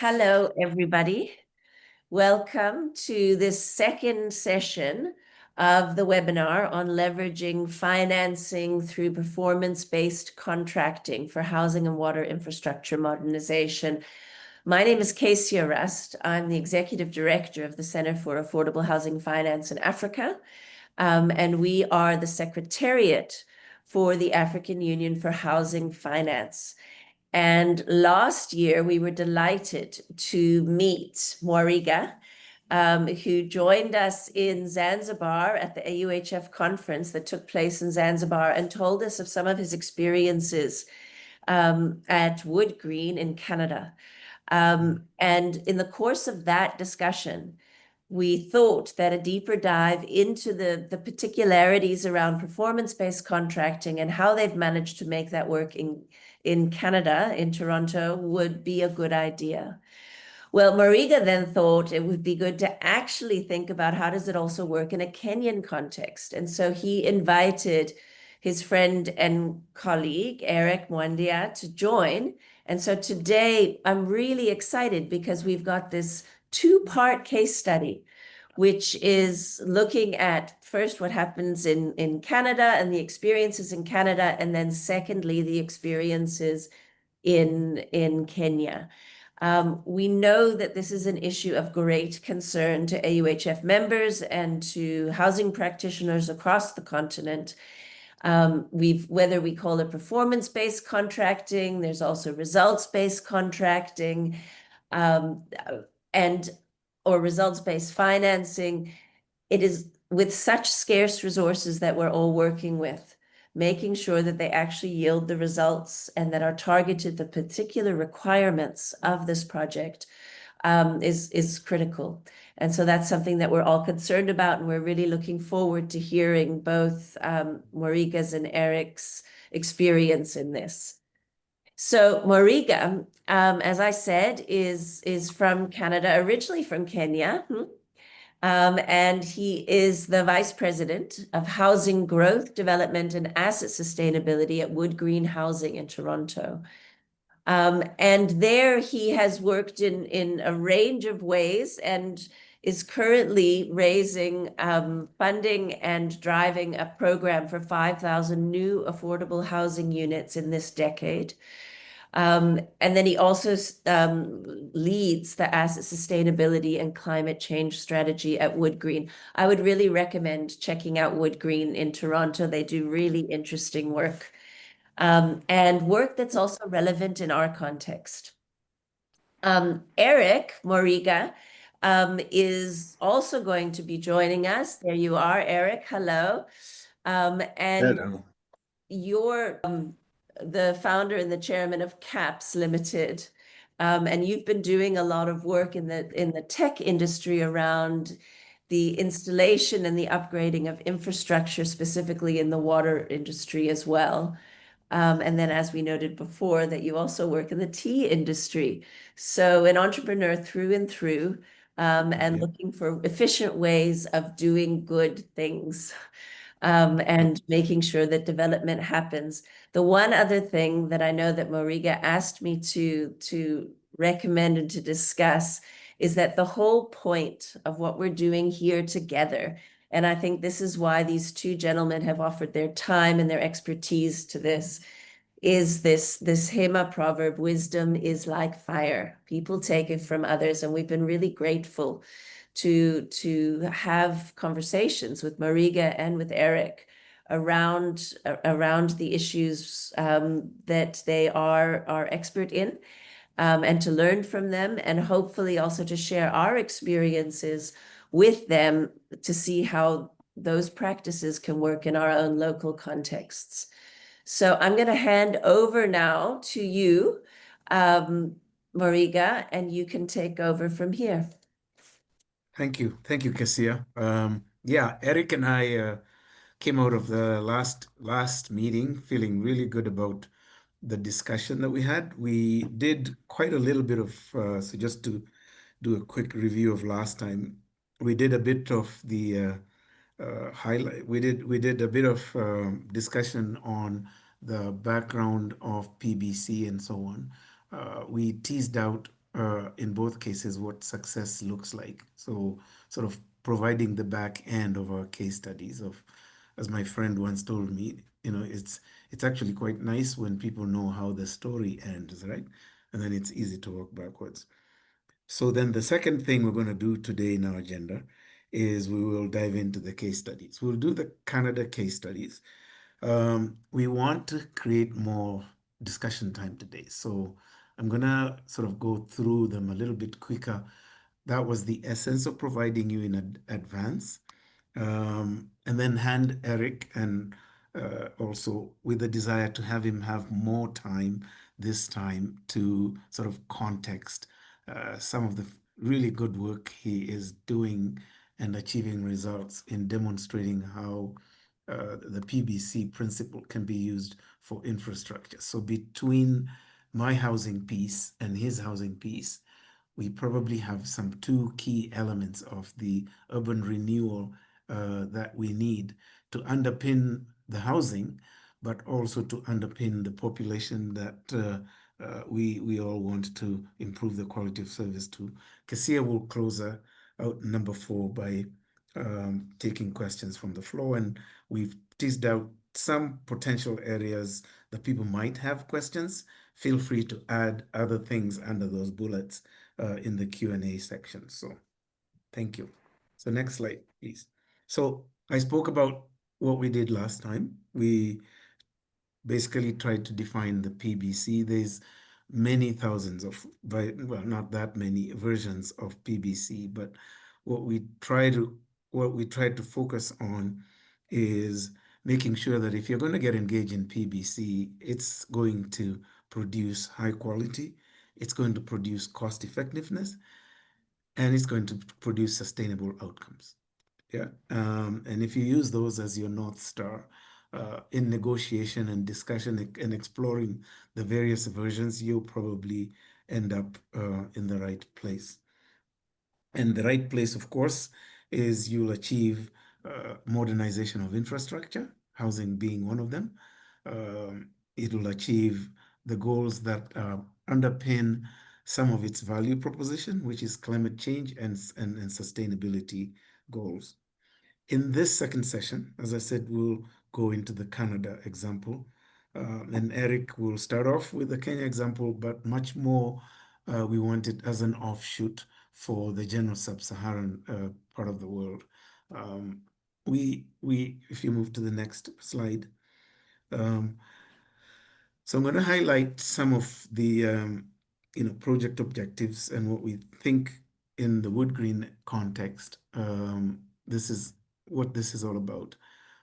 Hello, everybody. Welcome to this second session of the webinar on leveraging financing through performance-based contracting for housing and water infrastructure modernization. My name is Kezia Rust. I'm the Executive Director of the Center for Affordable Housing Finance in Africa, and we are the Secretariat for the African Union for Housing Finance. And last year, we were delighted to meet Mwariga, who joined us in Zanzibar at the AUHF conference that took place in Zanzibar and told us of some of his experiences at Wood Green in Canada. And in the course of that discussion, we thought that a deeper dive into the particularities around performance-based contracting and how they've managed to make that work in Canada, in Toronto, would be a good idea. Well, Mwariga then thought it would be good to actually think about how does it also work in a Kenyan context. And so he invited his friend and colleague, Eric Mwandia, to join. And so today I'm really excited because we've got this two-part case study, which is looking at first what happens in Canada and the experiences in Canada, and then secondly, the experiences in Kenya. We know that this is an issue of great concern to AUHF members and to housing practitioners across the continent. Whether we call it performance-based contracting, there's also results-based contracting, or results-based financing. It is with such scarce resources that we're all working with, making sure that they actually yield the results and that are targeted the particular requirements of this project is critical. And so that's something that we're all concerned about, and we're really looking forward to hearing both Mwariga's and Eric's experience in this. So Mwariga, as I said, is from Canada, originally from Kenya. And he is the Vice President of Housing Growth, Development, and Asset Sustainability at Wood Green Housing in Toronto. And there he has worked in a range of ways and is currently raising funding and driving a program for 5,000 new affordable housing units in this decade. And then he also leads the asset sustainability and climate change strategy at Wood Green. I would really recommend checking out Wood Green in Toronto. They do really interesting work, and work that's also relevant in our context. Eric Mwariga is also going to be joining us. There you are, Eric. Hello. And Hello. you're the founder and the chairman of CAPS Limited, and you've been doing a lot of work in the tech industry around the installation and the upgrading of infrastructure, specifically in the water industry as well. And then, as we noted before, that you also work in the tea industry. So an entrepreneur through and through, and looking for efficient ways of doing good things. And making sure that development happens. The one other thing that I know that Mwariga asked me to recommend and to discuss is that the whole point of what we're doing here together, and I think this is why these two gentlemen have offered their time and their expertise to this, is this Hema proverb, wisdom is like fire. People take it from others, and we've been really grateful to have conversations with Mwariga and with Eric around the issues that they are expert in, and to learn from them, and hopefully also to share our experiences with them to see how those practices can work in our own local contexts. So I'm going to hand over now to you, Mwariga, and you can take over from here. Thank you, Kezia. Yeah, Eric and I came out of the last meeting feeling really good about the discussion that we had. We did quite a little bit of so just to do a quick review of last time. We did a bit of the highlight. We did a bit of discussion on the background of PBC and so on. We teased out in both cases what success looks like. So sort of providing the back end of our case studies of, as my friend once told me, it's actually quite nice when people know how the story ends, right? And then it's easy to work backwards. So then the second thing we're going to do today in our agenda is we will dive into the case studies. We'll do the Canada case studies. We want to create more discussion time today. So I'm going to sort of go through them a little bit quicker. That was the essence of providing you in advance. And then hand Eric, and also with the desire to have him have more time this time to sort of context some of the really good work he is doing and achieving results in demonstrating how the PBC principle can be used for infrastructure. So between my housing piece and his housing piece, we probably have some two key elements of the urban renewal that we need to underpin the housing, but also to underpin the population that we all want to improve the quality of service to. Cassia will close out number 4 by taking questions from the floor, and we've teased out some potential areas that people might have questions. Feel free to add other things under those bullets in the Q&A section. So thank you. So next slide, please. So I spoke about what we did last time. We basically tried to define the PBC. There's many thousands of, well, not that many versions of PBC, but what we try to focus on is making sure that if you're going to get engaged in PBC, it's going to produce high quality, it's going to produce cost effectiveness, and it's going to produce sustainable outcomes. Yeah. And if you use those as your North Star in negotiation and discussion and exploring the various versions, you'll probably end up in the right place. And the right place, of course, is you'll achieve modernization of infrastructure, housing being one of them. It'll achieve the goals that underpin some of its value proposition, which is climate change and sustainability goals. In this second session, as I said, we'll go into the Canada example. And Eric will start off with the Kenya example, but much more we want it as an offshoot for the general sub-Saharan part of the world. If you move to the next slide. So I'm going to highlight some of the project objectives and what we think in the Wood Green context. This is what this is all about.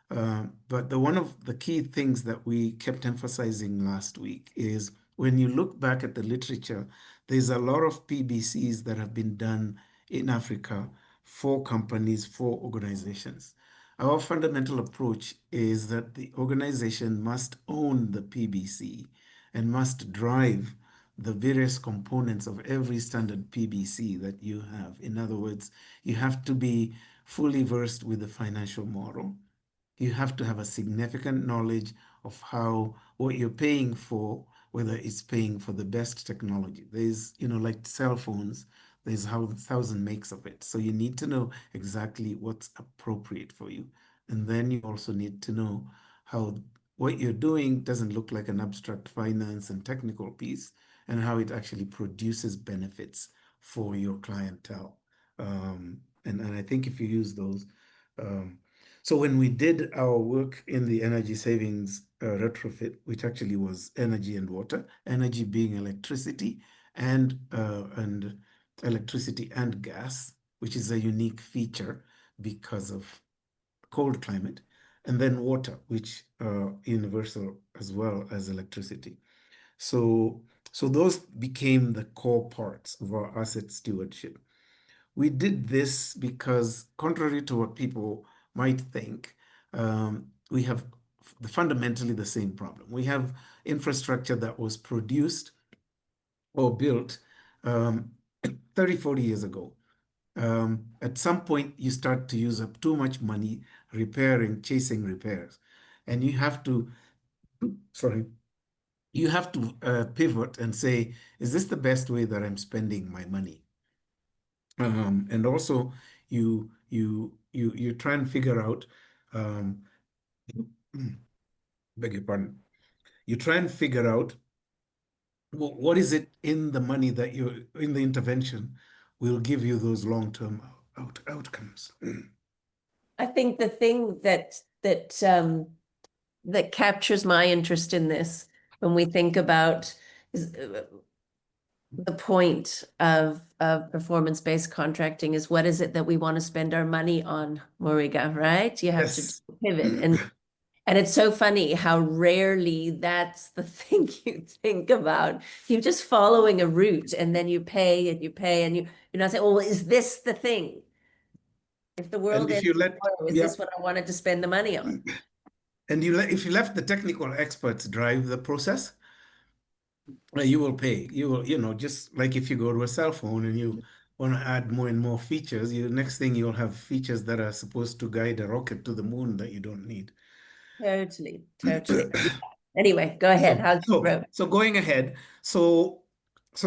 But one of the key things that we kept emphasizing last week is when you look back at the literature, there's a lot of PBCs that have been done in Africa for companies, for organizations. Our fundamental approach is that the organization must own the PBC and must drive the various components of every standard PBC that you have. In other words, you have to be fully versed with the financial model. You have to have a significant knowledge of how what you're paying for, whether it's paying for the best technology. There's, like cell phones, there's how 1,000 makes of it. So you need to know exactly what's appropriate for you. And then you also need to know how what you're doing doesn't look like an abstract finance and technical piece, and how it actually produces benefits for your clientele. And I think if you use those, so when we did our work in the energy savings retrofit, which actually was energy and water, energy being electricity and electricity and gas, which is a unique feature because of cold climate, and then water, which universal as well as electricity. So those became the core parts of our asset stewardship. We did this because, contrary to what people might think, we have fundamentally the same problem. We have infrastructure that was produced or built 30, 40 years ago. At some point, you start to use up too much money repairing, chasing repairs. And you have to, sorry, you have to pivot and say, is this the best way that I'm spending my money? And also you try and figure out, um, beg your pardon, you try and figure out what is it in the money that you in the intervention will give you those long-term outcomes. I think the thing that captures my interest in this when we think about is, the point of performance-based contracting is what is it that we want to spend our money on, Moriga, right? You have to Yes. pivot. And it's so funny how rarely that's the thing you think about. You're just following a route and then you pay and you pay and you're not saying, oh, well, is this the thing? If the And world if ends you let, tomorrow, is yeah, this what I wanted to spend the money on? and if you left the technical experts drive the process, you will pay. You will, just like if you go to a cell phone and you want to add more and more features, next thing you'll have features that are supposed to guide a rocket to the moon that you don't need. Totally, totally. Anyway, go ahead. So, How's the so, road? so going ahead, so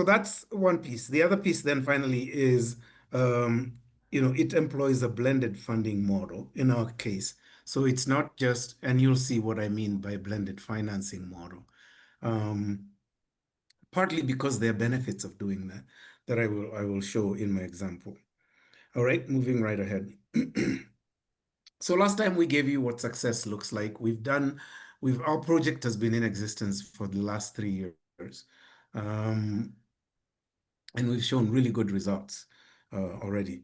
that's one piece. The other piece then finally is, it employs a blended funding model in our case. So it's not just, and you'll see what I mean by blended financing model. Um, Partly because there are benefits of doing that that I will show in my example. All right, moving right ahead. So last time we gave you what success looks like. Our project has been in existence for the last 3 years. Um, and we've shown really good results already.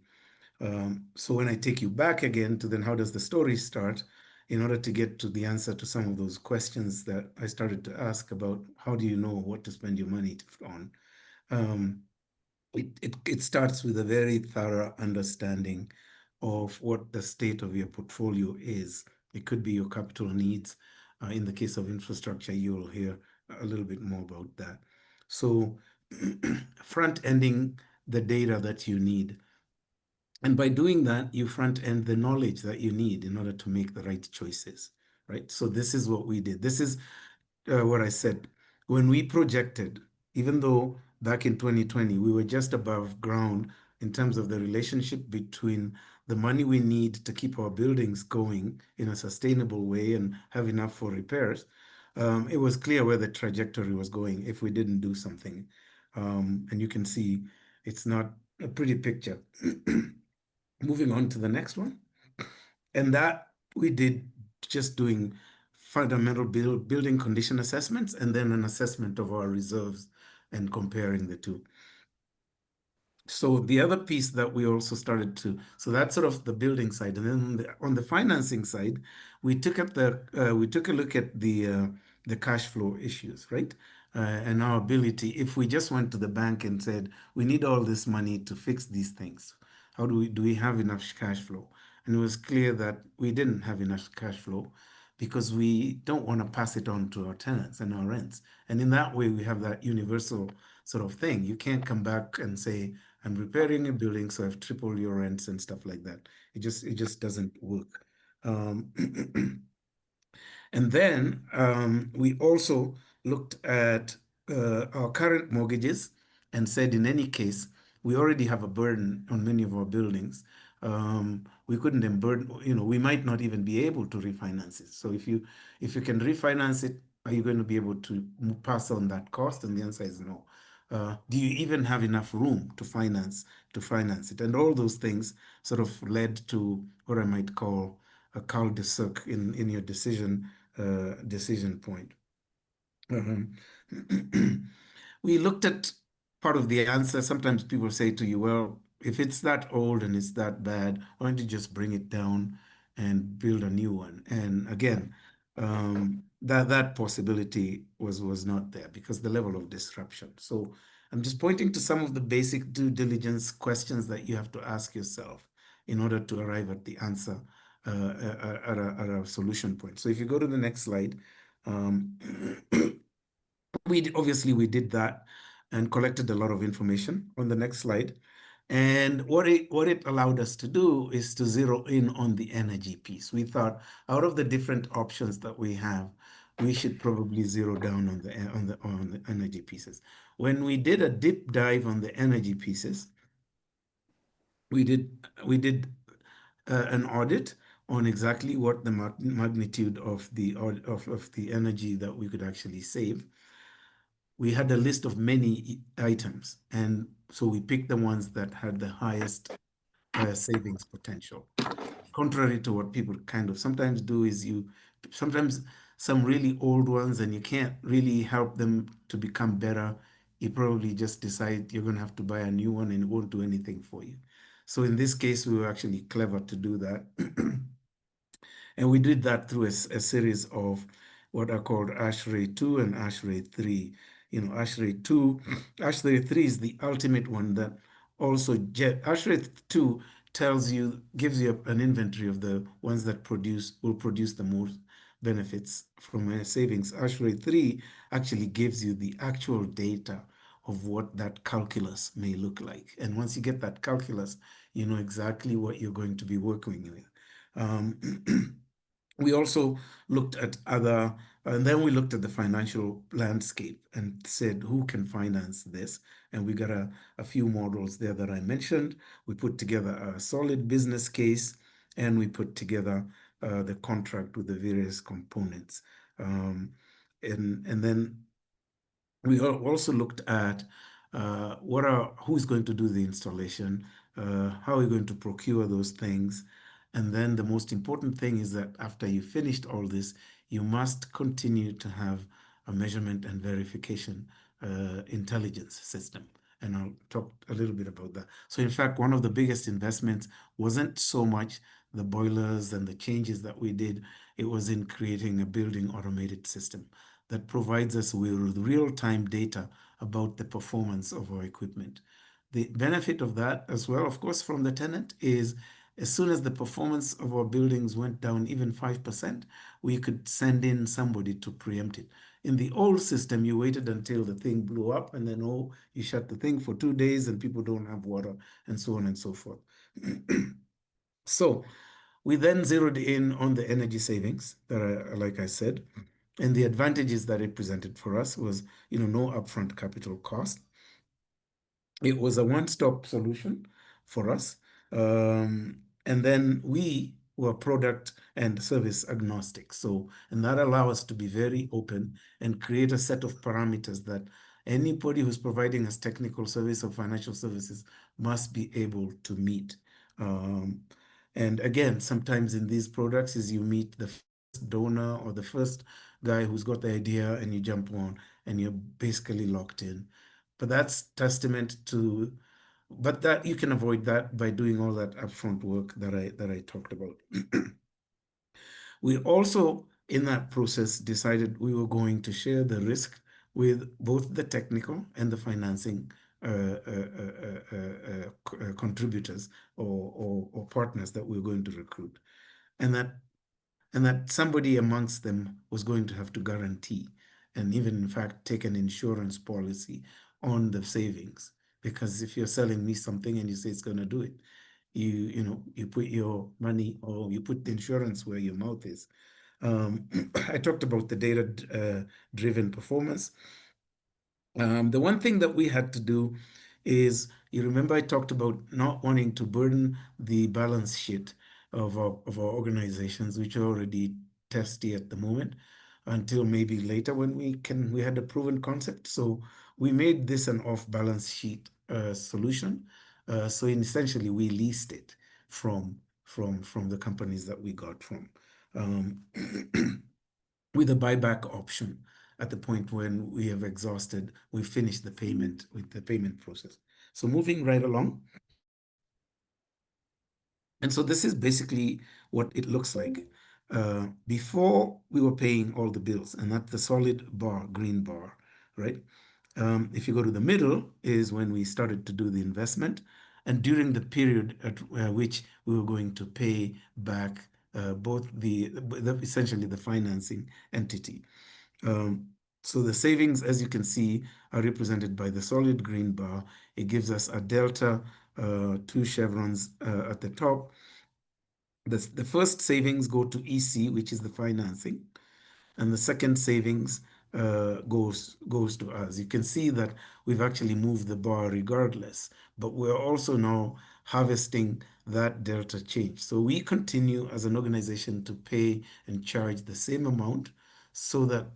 So when I take you back again to then how does the story start, in order to get to the answer to some of those questions that I started to ask about how do you know what to spend your money on, um, it starts with a very thorough understanding of what the state of your portfolio is. It could be your capital needs. In the case of infrastructure, you'll hear a little bit more about that. So front ending the data that you need. And by doing that, you front end the knowledge that you need in order to make the right choices, right? So this is what we did. This is what I said. When we projected, even though back in 2020, we were just above ground in terms of the relationship between the money we need to keep our buildings going in a sustainable way and have enough for repairs, it was clear where the trajectory was going if we didn't do something. And you can see it's not a pretty picture. Moving on to the next one. And that we did just doing fundamental building condition assessments and then an assessment of our reserves and comparing the two. So the other piece that we also started to, so that's sort of the building side, and then on the financing side, we took a look at the cash flow issues, right? And our ability, if we just went to the bank and said we need all this money to fix these things, how do we have enough cash flow? And it was clear that we didn't have enough cash flow because we don't want to pass it on to our tenants and our rents. And in that way, we have that universal sort of thing. You can't come back and say, I'm repairing a building, so I've tripled your rents and stuff like that. It just doesn't work. Um, and then we also looked at our current mortgages and said, in any case, we already have a burden on many of our buildings. We couldn't unburden, we might not even be able to refinance it. So if you can refinance it, are you going to be able to pass on that cost? And the answer is no. Do you even have enough room to finance it? And all those things sort of led to what I might call a cul-de-sac in your decision point. Um, we looked at part of the answer. Sometimes people say to you, well, if it's that old and it's that bad, why don't you just bring it down and build a new one? And again, that possibility was not there because the level of disruption. So I'm just pointing to some of the basic due diligence questions that you have to ask yourself in order to arrive at the answer at a solution point. So if you go to the next slide, um, we did that and collected a lot of information on the next slide. And what it allowed us to do is to zero in on the energy piece. We thought out of the different options that we have, we should probably zero down on the energy pieces. When we did a deep dive on the energy pieces, we did an audit on exactly what the magnitude of the energy that we could actually save. We had a list of many items, and so we picked the ones that had the highest savings potential. Contrary to what people kind of sometimes do, is sometimes some really old ones, and you can't really help them to become better. You probably just decide you're going to have to buy a new one and it won't do anything for you. So in this case, we were actually clever to do that. And we did that through a series of what are called ASHRAE 2 and ASHRAE 3. ASHRAE 2, ASHRAE 3 is the ultimate one that also, ASHRAE 2 gives you an inventory of the ones that will produce the most benefits from savings. ASHRAE 3 actually gives you the actual data of what that calculus may look like. And once you get that calculus, you know exactly what you're going to be working with. We also looked at and then we looked at the financial landscape and said, who can finance this? And we got a few models there that I mentioned. We put together a solid business case, and we put together the contract with the various components. And then we also looked at who's going to do the installation, how are we going to procure those things, and then the most important thing is that after you finished all this, you must continue to have a measurement and verification intelligence system. And I'll talk a little bit about that. So in fact, one of the biggest investments wasn't so much the boilers and the changes that we did, it was in creating a building automated system that provides us with real-time data about the performance of our equipment. The benefit of that as well, of course, from the tenant is as soon as the performance of our buildings went down even 5%, we could send in somebody to preempt it. In the old system, you waited until the thing blew up and then, you shut the thing for 2 days and people don't have water and so on and so forth. So we then zeroed in on the energy savings that are, like I said, and the advantages that it presented for us was, no upfront capital cost. It was a one-stop solution for us. And then we were product and service agnostic. And that allows us to be very open and create a set of parameters that anybody who's providing us technical service or financial services must be able to meet. And again, sometimes in these products is you meet the first donor or the first guy who's got the idea and you jump on and you're basically locked in. But that's testament to, but that you can avoid that by doing all that upfront work that I talked about. We also, in that process, decided we were going to share the risk with both the technical and the financing contributors or partners that we were going to recruit, and that somebody amongst them was going to have to guarantee and even in fact take an insurance policy on the savings. Because if you're selling me something and you say it's going to do it, you put your money or you put the insurance where your mouth is. I talked about the data driven performance. The one thing that we had to do is, you remember I talked about not wanting to burden the balance sheet of our organizations, which are already testy at the moment, until maybe later when we had a proven concept. So we made this an off-balance sheet solution. So essentially we leased it from the companies that we got from, with a buyback option at the point when we have exhausted, we finished the payment with the payment process. So moving right along. And so this is basically what it looks like. Before we were paying all the bills, and that's the solid bar, green bar, right? If you go to the middle is when we started to do the investment, and during the period at which we were going to pay back both essentially the financing entity. So the savings, as you can see, are represented by the solid green bar. It gives us a delta, two chevrons at the top. The first savings go to EC, which is the financing. and the second savings goes to us. You can see that we've actually moved the bar regardless, but we're also now harvesting that delta change. So we continue as an organization to pay and charge the same amount, so that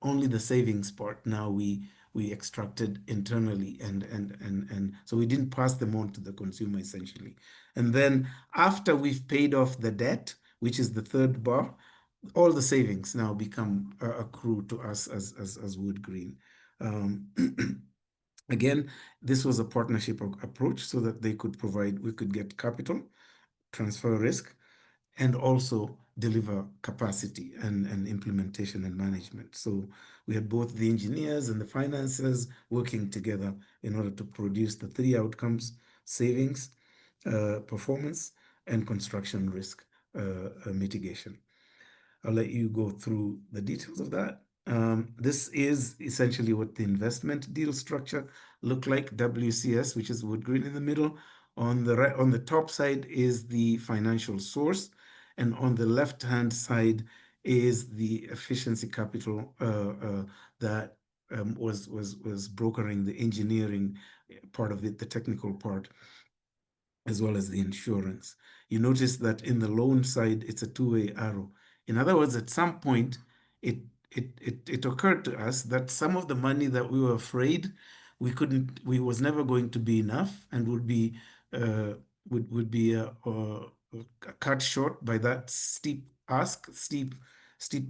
only the savings part now we extracted internally, and so we didn't pass them on to the consumer essentially. And then after we've paid off the debt, which is the third bar, all the savings now become accrue to us as Wood Green. Um, Again, this was a partnership approach so that we could get capital, transfer risk, and also deliver capacity and implementation and management. So we had both the engineers and the financiers working together in order to produce the three outcomes: savings, performance, and construction risk mitigation. I'll let you go through the details of that. This is essentially what the investment deal structure look like. WCS, which is Wood Green in the middle. On the right, on the top side is the financial source, and on the left-hand side is the efficiency capital that was brokering the engineering part of it, the technical part, as well as the insurance. You notice that in the loan side, it's a two-way arrow. In other words, at some point, it it occurred to us that some of the money that we were afraid we was never going to be enough, and would be uh, would be cut short by that steep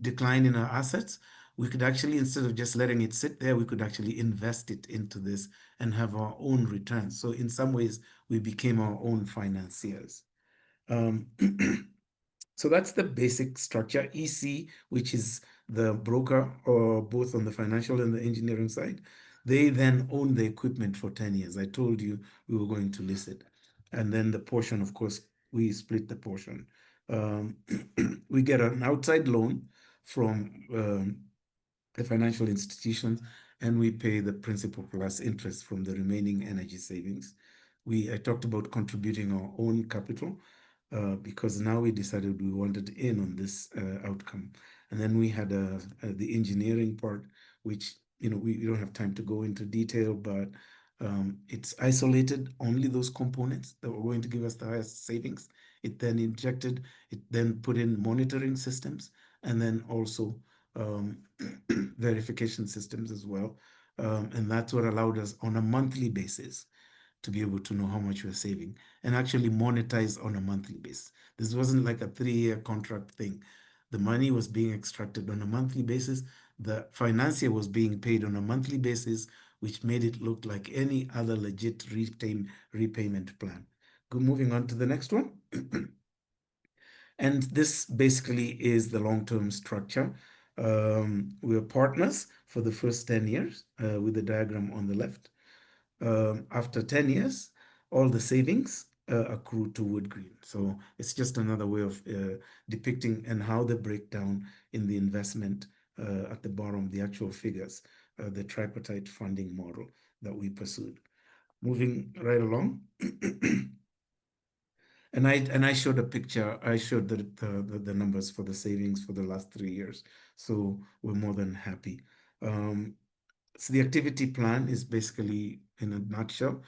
decline in our assets. We could actually, instead of just letting it sit there, we could actually invest it into this and have our own returns. So in some ways, we became our own financiers. Um, so that's the basic structure. EC, which is the broker, or both on the financial and the engineering side, they then own the equipment for 10 years. I told you we were going to list it. And then the portion, of course, we split the portion. Um, we get an outside loan from the financial institutions, and we pay the principal plus interest from the remaining energy savings. I talked about contributing our own capital because now we decided we wanted in on this outcome. And then we had the engineering part, which, we don't have time to go into detail, but it's isolated only those components that were going to give us the highest savings. It then put in monitoring systems, and then also um, verification systems as well. And that's what allowed us on a monthly basis to be able to know how much we're saving and actually monetize on a monthly basis. This wasn't like a 3-year contract thing. The money was being extracted on a monthly basis. The financier was being paid on a monthly basis, which made it look like any other legit repayment plan. Moving on to the next one. And this basically is the long-term structure. We're partners for the first 10 years with the diagram on the left. After 10 years, all the savings accrue to Wood Green. So it's just another way of depicting and how they break down in the investment at the bottom, the actual figures, the tripartite funding model that we pursued. Moving right along. And I showed a picture. I showed the numbers for the savings for the last 3 years. So we're more than happy. So the activity plan is basically, in a nutshell,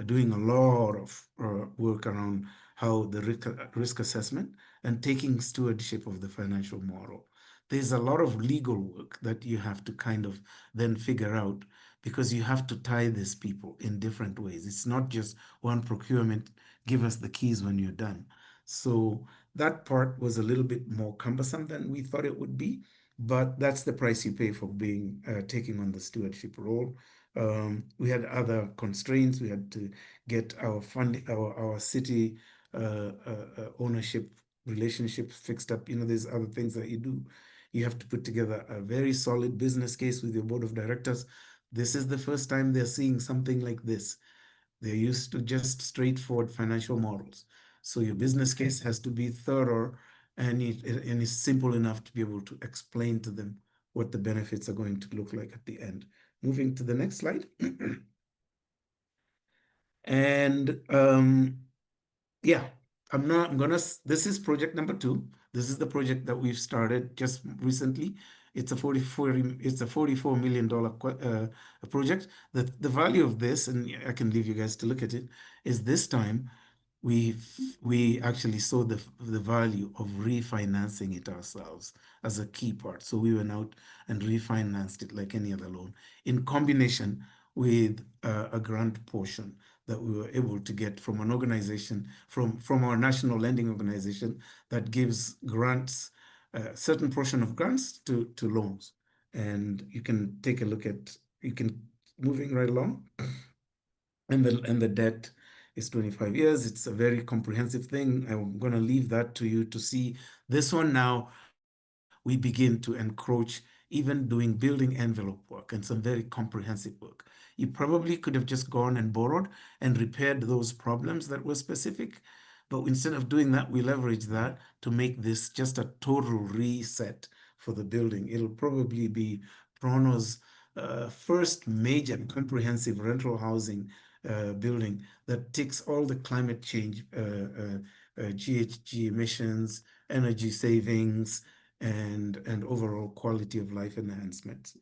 doing a lot of work around how the risk assessment and taking stewardship of the financial model. There's a lot of legal work that you have to kind of then figure out, because you have to tie these people in different ways. It's not just one procurement, give us the keys when you're done. So that part was a little bit more cumbersome than we thought it would be, but that's the price you pay for taking on the stewardship role. We had other constraints. We had to get our funding, our city ownership relationships fixed up. There's other things that you do. You have to put together a very solid business case with your board of directors. This is the first time they're seeing something like this. They're used to just straightforward financial models. So your business case has to be thorough, and it's simple enough to be able to explain to them what the benefits are going to look like at the end. Moving to the next slide. And yeah, this is project number 2. This is the project that we've started just recently. It's a $44 million project. The value of this, and I can leave you guys to look at it, is this time we actually saw the value of refinancing it ourselves as a key part. So we went out and refinanced it like any other loan, in combination with a grant portion that we were able to get from an organization, from our national lending organization that gives grants, a certain portion of grants to loans. And you can take a look at, moving right along, and the debt is 25 years. It's a very comprehensive thing. I'm going to leave that to you to see. This one now, we begin to encroach, even doing building envelope work and some very comprehensive work. You probably could have just gone and borrowed and repaired those problems that were specific. But instead of doing that, we leverage that to make this just a total reset for the building. It'll probably be Toronto's first major comprehensive rental housing building that ticks all the climate change, GHG emissions, energy savings, and overall quality of life enhancements.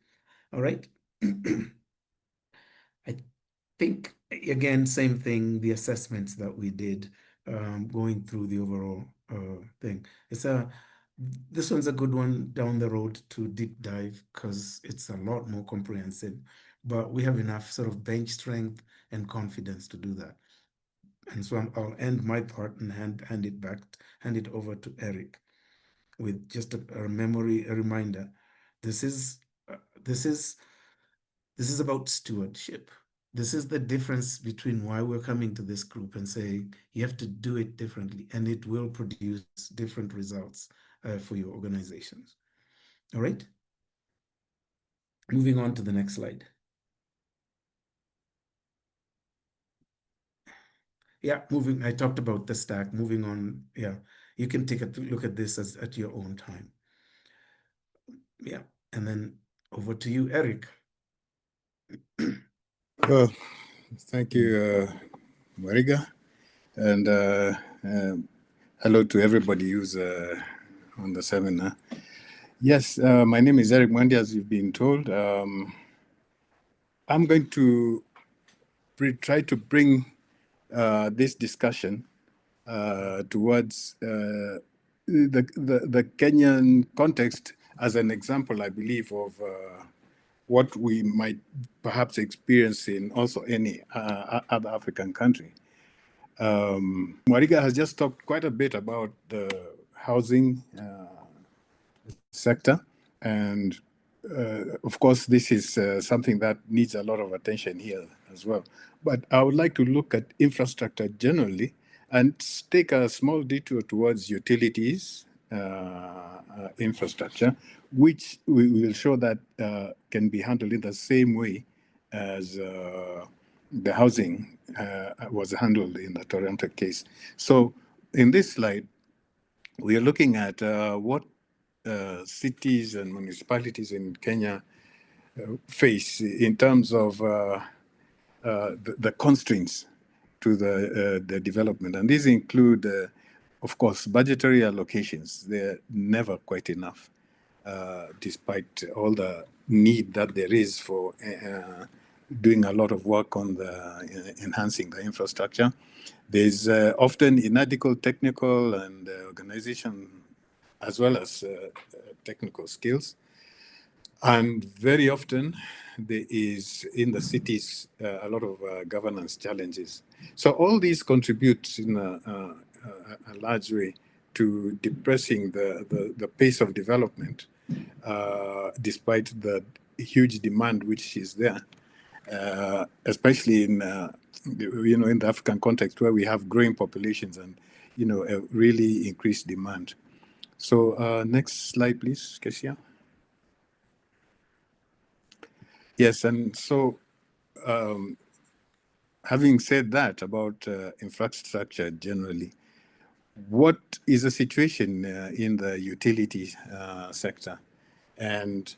All right. I think, again, same thing, the assessments that we did, going through the overall thing. This one's a good one down the road to deep dive because it's a lot more comprehensive, but we have enough sort of bench strength and confidence to do that. And so I'll end my part and hand it over to Eric with just a reminder. This is about stewardship. This is the difference between why we're coming to this group and saying you have to do it differently, and it will produce different results for your organizations. All right. Moving on to the next slide. Yeah, I talked about the stack. Moving on. Yeah, you can take a look at this at your own time. Yeah, and then over to you, Eric. Well, thank you, Mariga, and hello to everybody who's on the seminar. Yes, my name is Eric Mwandi, as you've been told. I'm going to try to bring this discussion towards the Kenyan context as an example, I believe, of what we might perhaps experience in also any other African country. Mariga has just talked quite a bit about the housing sector, and of course this is something that needs a lot of attention here as well. But I would like to look at infrastructure generally and take a small detour towards utilities infrastructure, which we will show that can be handled in the same way as the housing was handled in the Toronto case. So in this slide, we are looking at what cities and municipalities in Kenya face in terms of the constraints to the development. And these include, of course, budgetary allocations. They're never quite enough, despite all the need that there is for doing a lot of work on enhancing the infrastructure. There's often inadequate technical and organization, as well as technical skills. And very often there is in the cities a lot of governance challenges. So all these contribute in a large way to depressing the pace of development, despite the huge demand which is there, especially in in the African context where we have growing populations and a really increased demand. So next slide, please, Kesia. Yes, and so having said that about infrastructure generally, what is the situation in the utility sector? And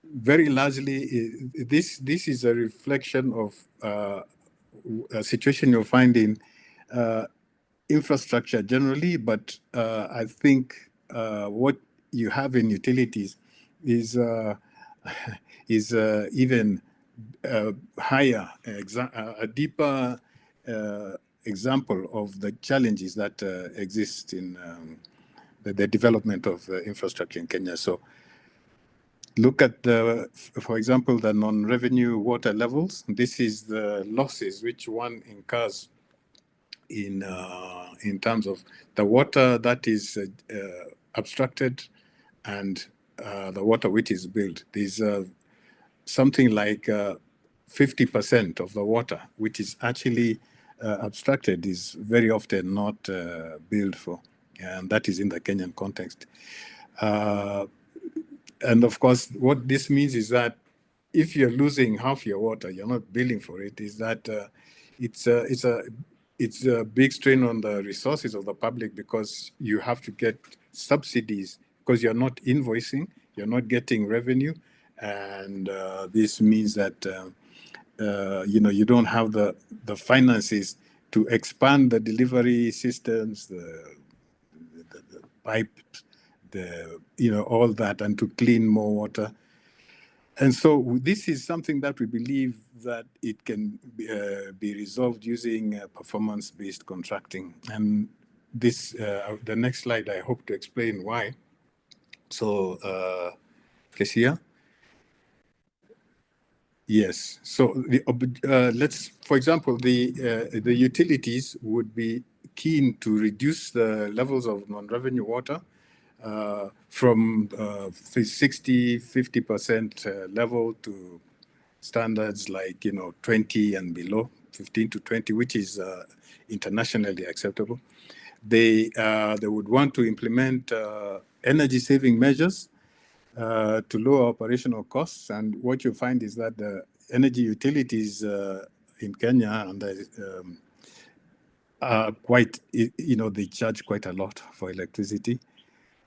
very largely, this is a reflection of a situation you'll find in infrastructure generally, but I think what you have in utilities is even higher, a deeper example of the challenges that exist in the development of infrastructure in Kenya. So look at for example, the non-revenue water levels. This is the losses which one incurs in terms of the water that is abstracted and the water which is billed. There's something like 50% of the water which is actually abstracted is very often not billed for, and that is in the Kenyan context. And of course, what this means is that if you're losing half your water, you're not billing for it. Is that it's a big strain on the resources of the public, because you have to get subsidies because you're not invoicing, you're not getting revenue, and this means that you don't have the finances to expand the delivery systems, the pipes, all that, and to clean more water. And so this is something that we believe that it can be resolved using performance-based contracting. And this, the next slide, I hope to explain why. So, Kesia? Yes. So let's, for example, the utilities would be keen to reduce the levels of non-revenue water from 50% level to standards like 20 and below, 15 to 20, which is internationally acceptable. They would want to implement energy saving measures to lower operational costs. And what you find is that the energy utilities in Kenya and are quite, they charge quite a lot for electricity.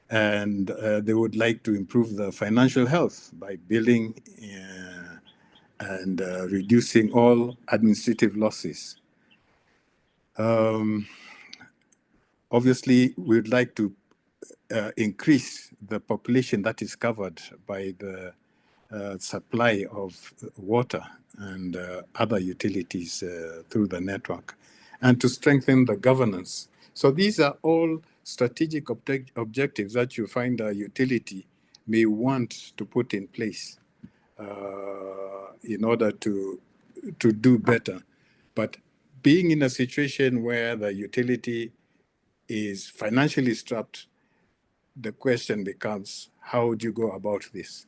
And they would like to improve the financial health by billing and reducing all administrative losses. Obviously, we'd like to increase the population that is covered by the supply of water and other utilities through the network, and to strengthen the governance. So these are all strategic objectives that you find a utility may want to put in place in order to do better. But being in a situation where the utility is financially strapped, the question becomes, how do you go about this?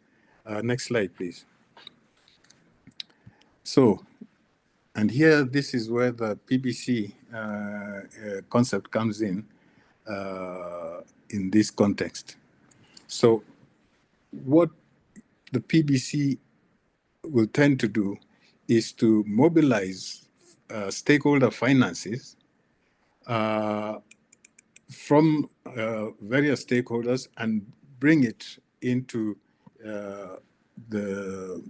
Next slide, please. So, and here, this is where the PBC concept comes in this context. So what the PBC will tend to do is to mobilize stakeholder finances from various stakeholders and bring it into the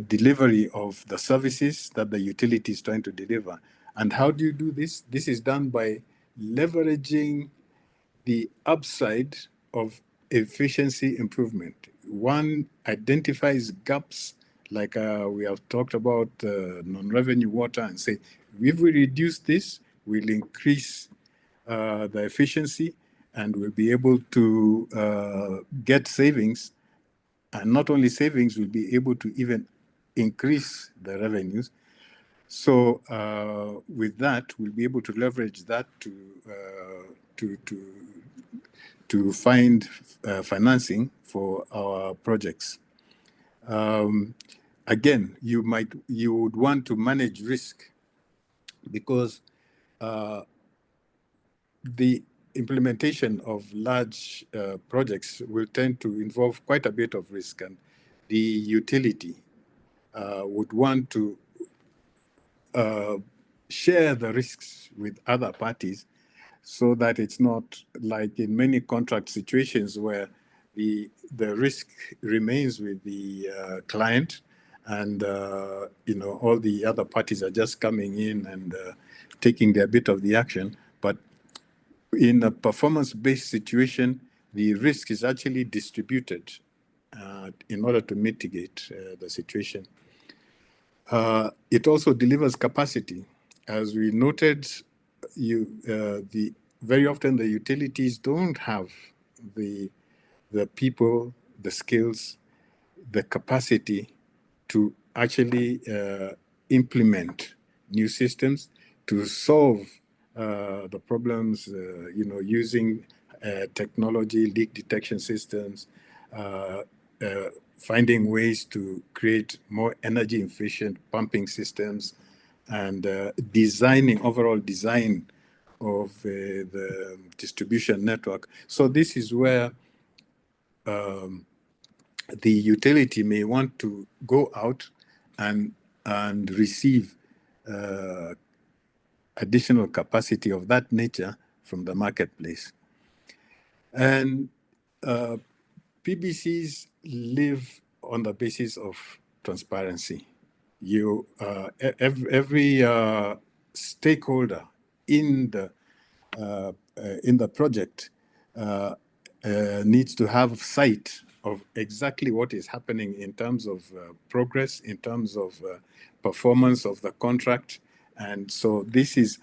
delivery of the services that the utility is trying to deliver. And how do you do this? This is done by leveraging the upside of efficiency improvement. One identifies gaps, like we have talked about non-revenue water, and say, if we reduce this, we'll increase the efficiency and we'll be able to get savings. And not only savings, we'll be able to even increase the revenues. So with that, we'll be able to leverage that to find financing for our projects. Again, you would want to manage risk, because the implementation of large projects will tend to involve quite a bit of risk, and the utility would want to share the risks with other parties, so that it's not like in many contract situations where the risk remains with the client, and all the other parties are just coming in and taking their bit of the action. But In a performance-based situation, the risk is actually distributed in order to mitigate the situation. It also delivers capacity. As we noted, very often the utilities don't have the people, the skills, the capacity to actually implement new systems to solve the problems, using technology, leak detection systems, finding ways to create more energy efficient pumping systems, and overall design of the distribution network. So this is where the utility may want to go out and receive additional capacity of that nature from the marketplace. And PBCs live on the basis of transparency. Every stakeholder in the project needs to have sight of exactly what is happening in terms of progress, in terms of performance of the contract. And so this is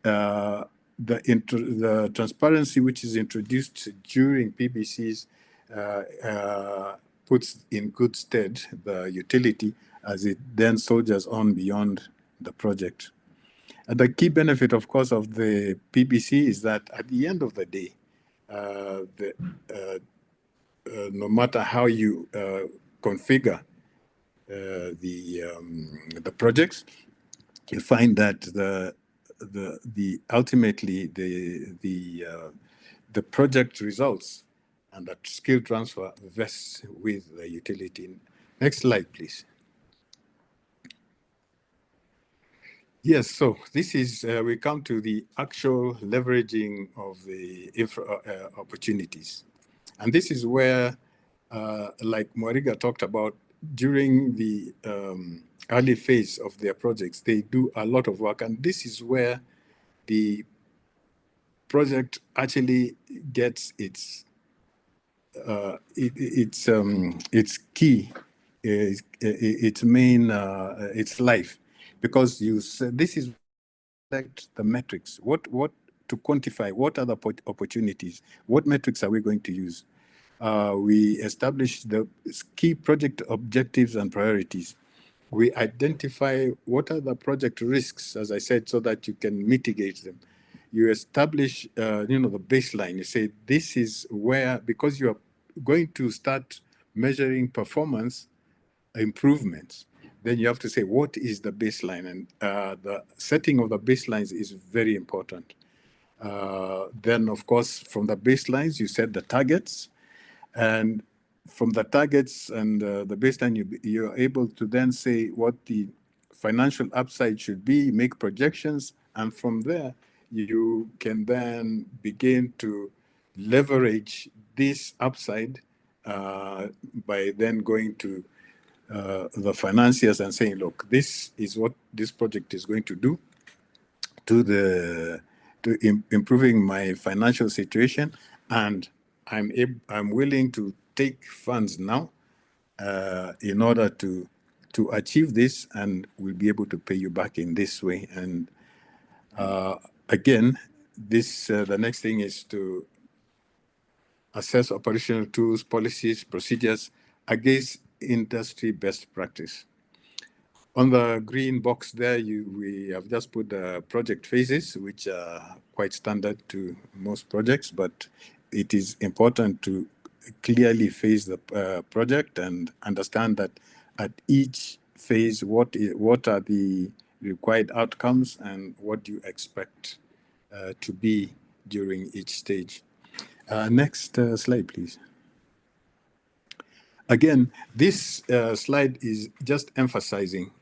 the transparency which is introduced during PBCs puts in good stead the utility as it then soldiers on beyond the project. And the key benefit, of course, of the PBC is that at the end of the day, no matter how you configure the projects, you find that ultimately the project results and that skill transfer vests with the utility. Next slide, please. Yes, so this is, we come to the actual leveraging of the opportunities. And this is where, like Mwariga talked about, during the early phase of their projects, they do a lot of work. And this is where the project actually gets its key, its main, its life, because this is the metrics. What to quantify? What are the opportunities? What metrics are we going to use? We establish the key project objectives and priorities. We identify what are the project risks, as I said, so that you can mitigate them. You establish, the baseline. You say this is where, because you are going to start measuring performance improvements, then you have to say what is the baseline, and the setting of the baselines is very important. Then, of course, from the baselines, you set the targets, and from the targets and the baseline, you're able to then say what the financial upside should be, make projections, and from there, you can then begin to leverage this upside by then going to the financiers and saying, look, this is what this project is going to do to improving my financial situation, and I'm willing to take funds now in order to achieve this, and we'll be able to pay you back in this way. And again, this the next thing is to assess operational tools, policies, procedures against industry best practice. On the green box there, we have just put the project phases, which are quite standard to most projects, but it is important to clearly phase the project and understand that at each phase, what are the required outcomes and what do you expect to be during each stage. Next slide, please. Again, this slide is just emphasizing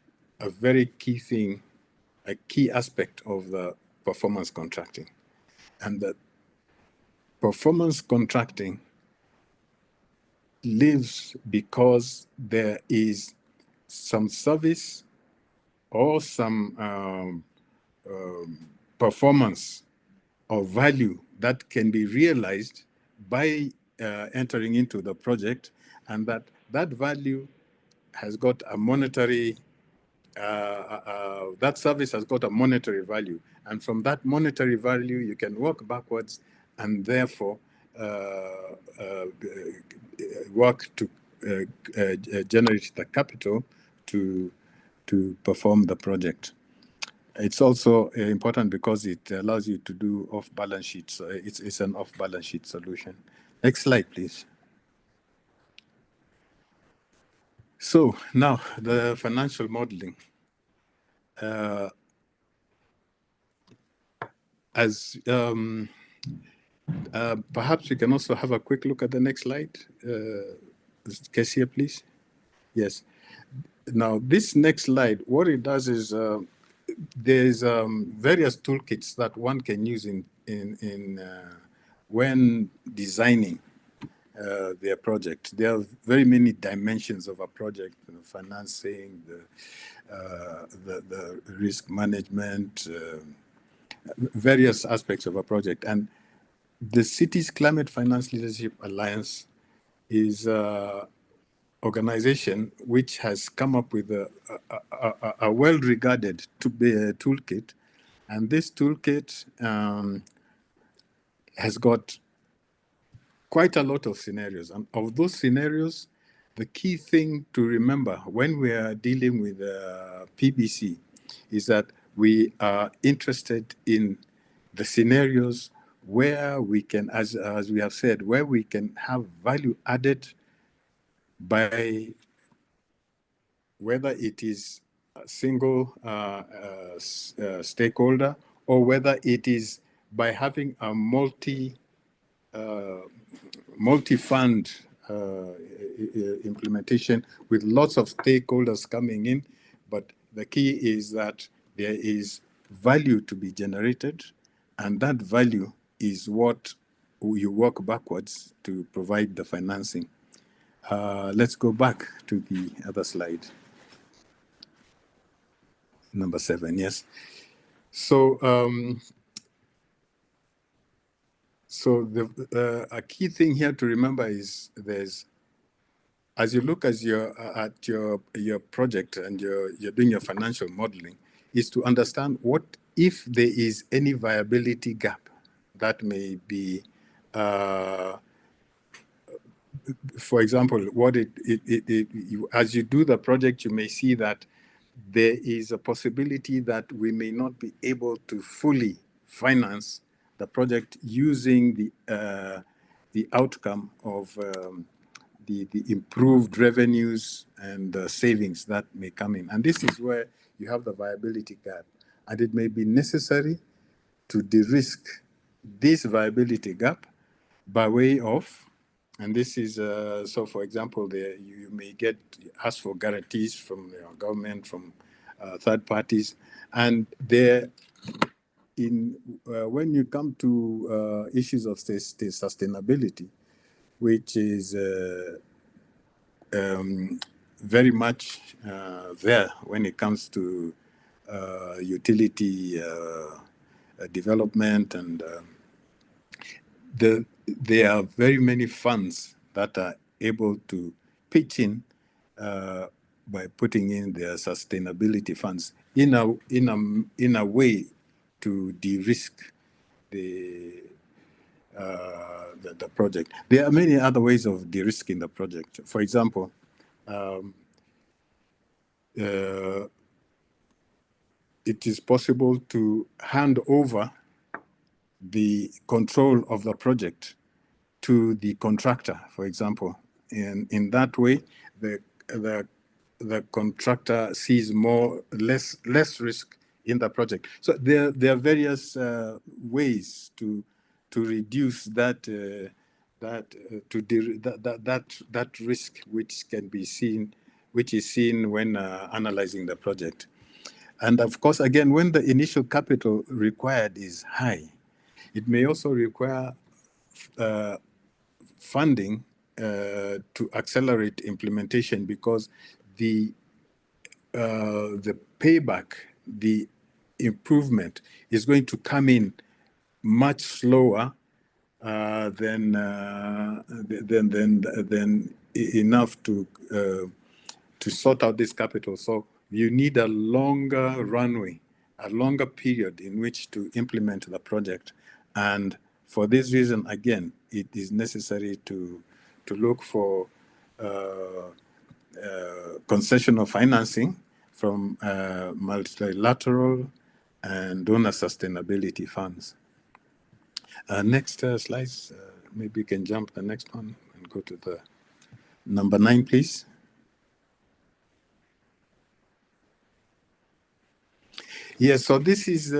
a very key thing, a key aspect of the performance contracting. And that performance contracting lives because there is some service or some performance or value that can be realized by entering into the project, and that value has got a monetary, that service has got a monetary value. And from that monetary value, you can work backwards and therefore work to generate the capital to perform the project. It's also important because it allows you to do off-balance sheets. It's an off-balance sheet solution. Next slide, please. So now the financial modeling. Perhaps we can also have a quick look at the next slide. Cassia, please. Yes. Now, this next slide, what it does is there's various toolkits that one can use when designing their project. There are very many dimensions of a project: financing, the risk management, various aspects of a project. And the Cities Climate Finance Leadership Alliance is an organization which has come up with a well-regarded toolkit. And this toolkit has got quite a lot of scenarios. And of those scenarios, the key thing to remember when we are dealing with PBC is that we are interested in the scenarios where we can, as we have said, where we can have value added by whether it is a single stakeholder or whether it is by having a multi-fund implementation with lots of stakeholders coming in. But the key is that there is value to be generated, and that value is what you work backwards to provide the financing. Let's go back to the other slide. Number 7, yes. So, a key thing here to remember is as you look at your project and you're doing your financial modeling, is to understand what if there is any viability gap that may be. For example, as you do the project, you may see that there is a possibility that we may not be able to fully finance the project using the outcome of the improved revenues and savings that may come in. And this is where you have the viability gap. And it may be necessary to de-risk this viability gap by way of, and this is, so for example, you may ask for guarantees from your government, from third parties. And when you come to issues of sustainability, which is very much there when it comes to utility development, and there are very many funds that are able to pitch in by putting in their sustainability funds in a way to de-risk the project. There are many other ways of de-risking the project. For example, it is possible to hand over the control of the project to the contractor, for example. And in that way, the contractor sees less risk in the project. So there are various ways to reduce that risk which is seen when analyzing the project. And of course, again, when the initial capital required is high, it may also require funding to accelerate implementation, because the payback, the improvement is going to come in much slower than enough to sort out this capital. So you need a longer runway, a longer period in which to implement the project. And for this reason, again, it is necessary to look for concessional financing from multilateral and donor sustainability funds. Next slides, maybe you can jump the next one and go to the number 9, please. Yes, so this is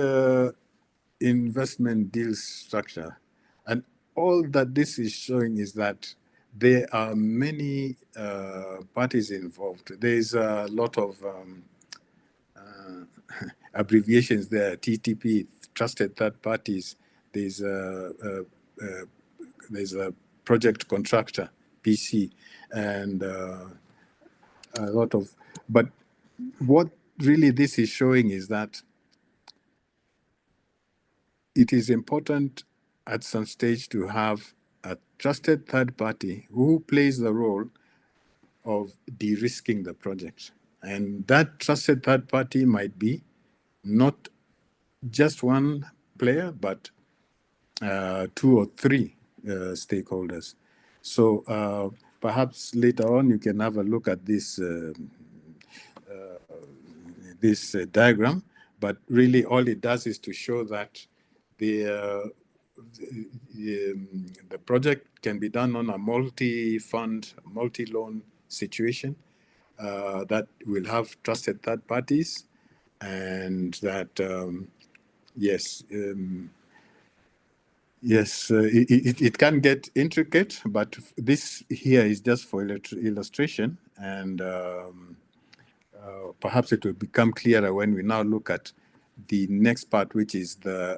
investment deal structure. And all that this is showing is that there are many parties involved. There's a lot of abbreviations there, TTP, trusted third parties. There's a project contractor, PC, and a lot of, but what really this is showing is that it is important at some stage to have a trusted third party who plays the role of de-risking the project. And that trusted third party might be not just one player, but 2 or 3 stakeholders. So perhaps later on you can have a look at this diagram, but really all it does is to show that the project can be done on a multi-fund, multi-loan situation that will have trusted third parties, and that yes, it can get intricate, but this here is just for illustration, and perhaps it will become clearer when we now look at the next part, which is the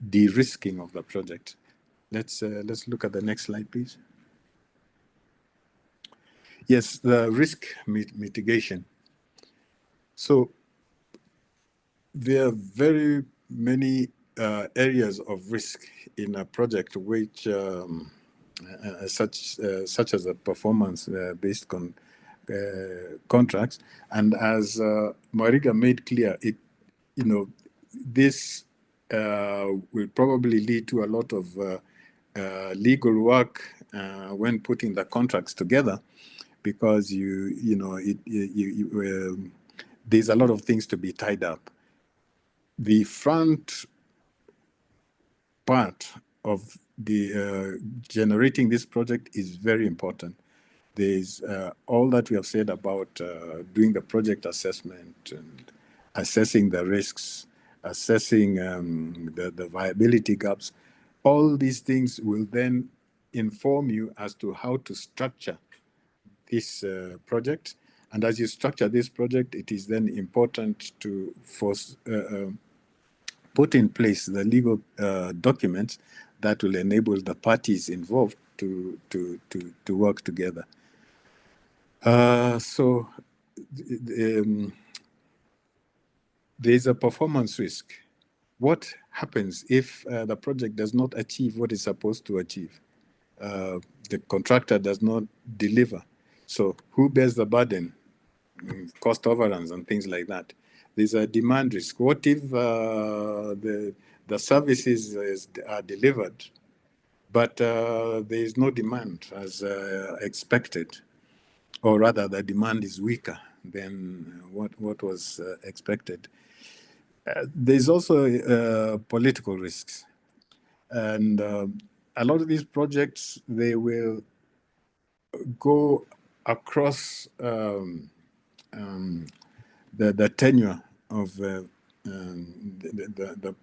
de-risking of the project. Let's look at the next slide, please. Yes, the risk mitigation. So there are very many areas of risk in a project, which such as a performance-based contracts. And as Mariga made clear, this will probably lead to a lot of legal work when putting the contracts together, because there's a lot of things to be tied up. The front part of the generating this project is very important. There's all that we have said about doing the project assessment and assessing the risks, assessing the viability gaps. All these things will then inform you as to how to structure this project. And as you structure this project, it is then important to put in place the legal documents that will enable the parties involved to work together. So there's a performance risk. What happens if the project does not achieve what it's supposed to achieve? The contractor does not deliver. So who bears the burden? Cost overruns and things like that. There's a demand risk. What if the services are delivered, but there is no demand as expected, or rather the demand is weaker than what was expected? There's also political risks. And a lot of these projects, they will go across the tenure of the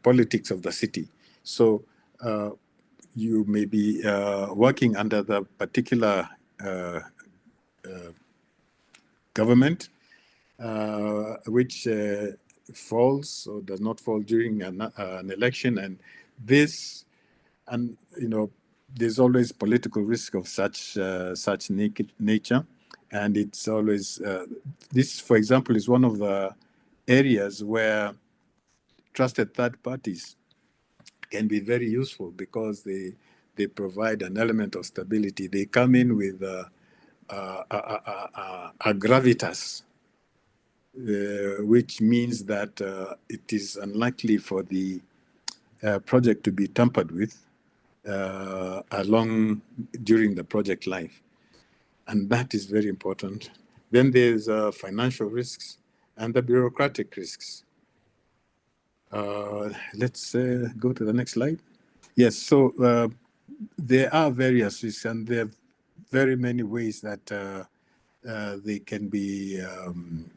politics of the city. So you may be working under the particular government, which falls or does not fall during an election, and this, and there's always political risk of such nature, and it's always this, for example, is one of the areas where trusted third parties can be very useful because they provide an element of stability. They come in with a gravitas, which means that it is unlikely for the project to be tampered with during the project life. And that is very important. Then there's financial risks and the bureaucratic risks. Let's go to the next slide. Yes, so there are various risks, and there are very many ways that they can be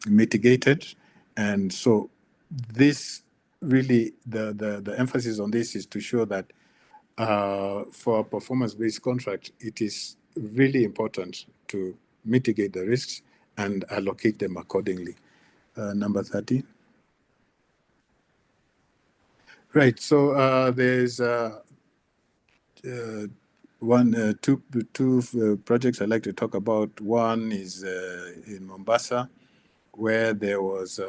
mitigated. And so this really, the emphasis on this is to show that for a performance-based contract, it is really important to mitigate the risks and allocate them accordingly. Number 30. Right, so there's two projects I'd like to talk about. One is in Mombasa, where there was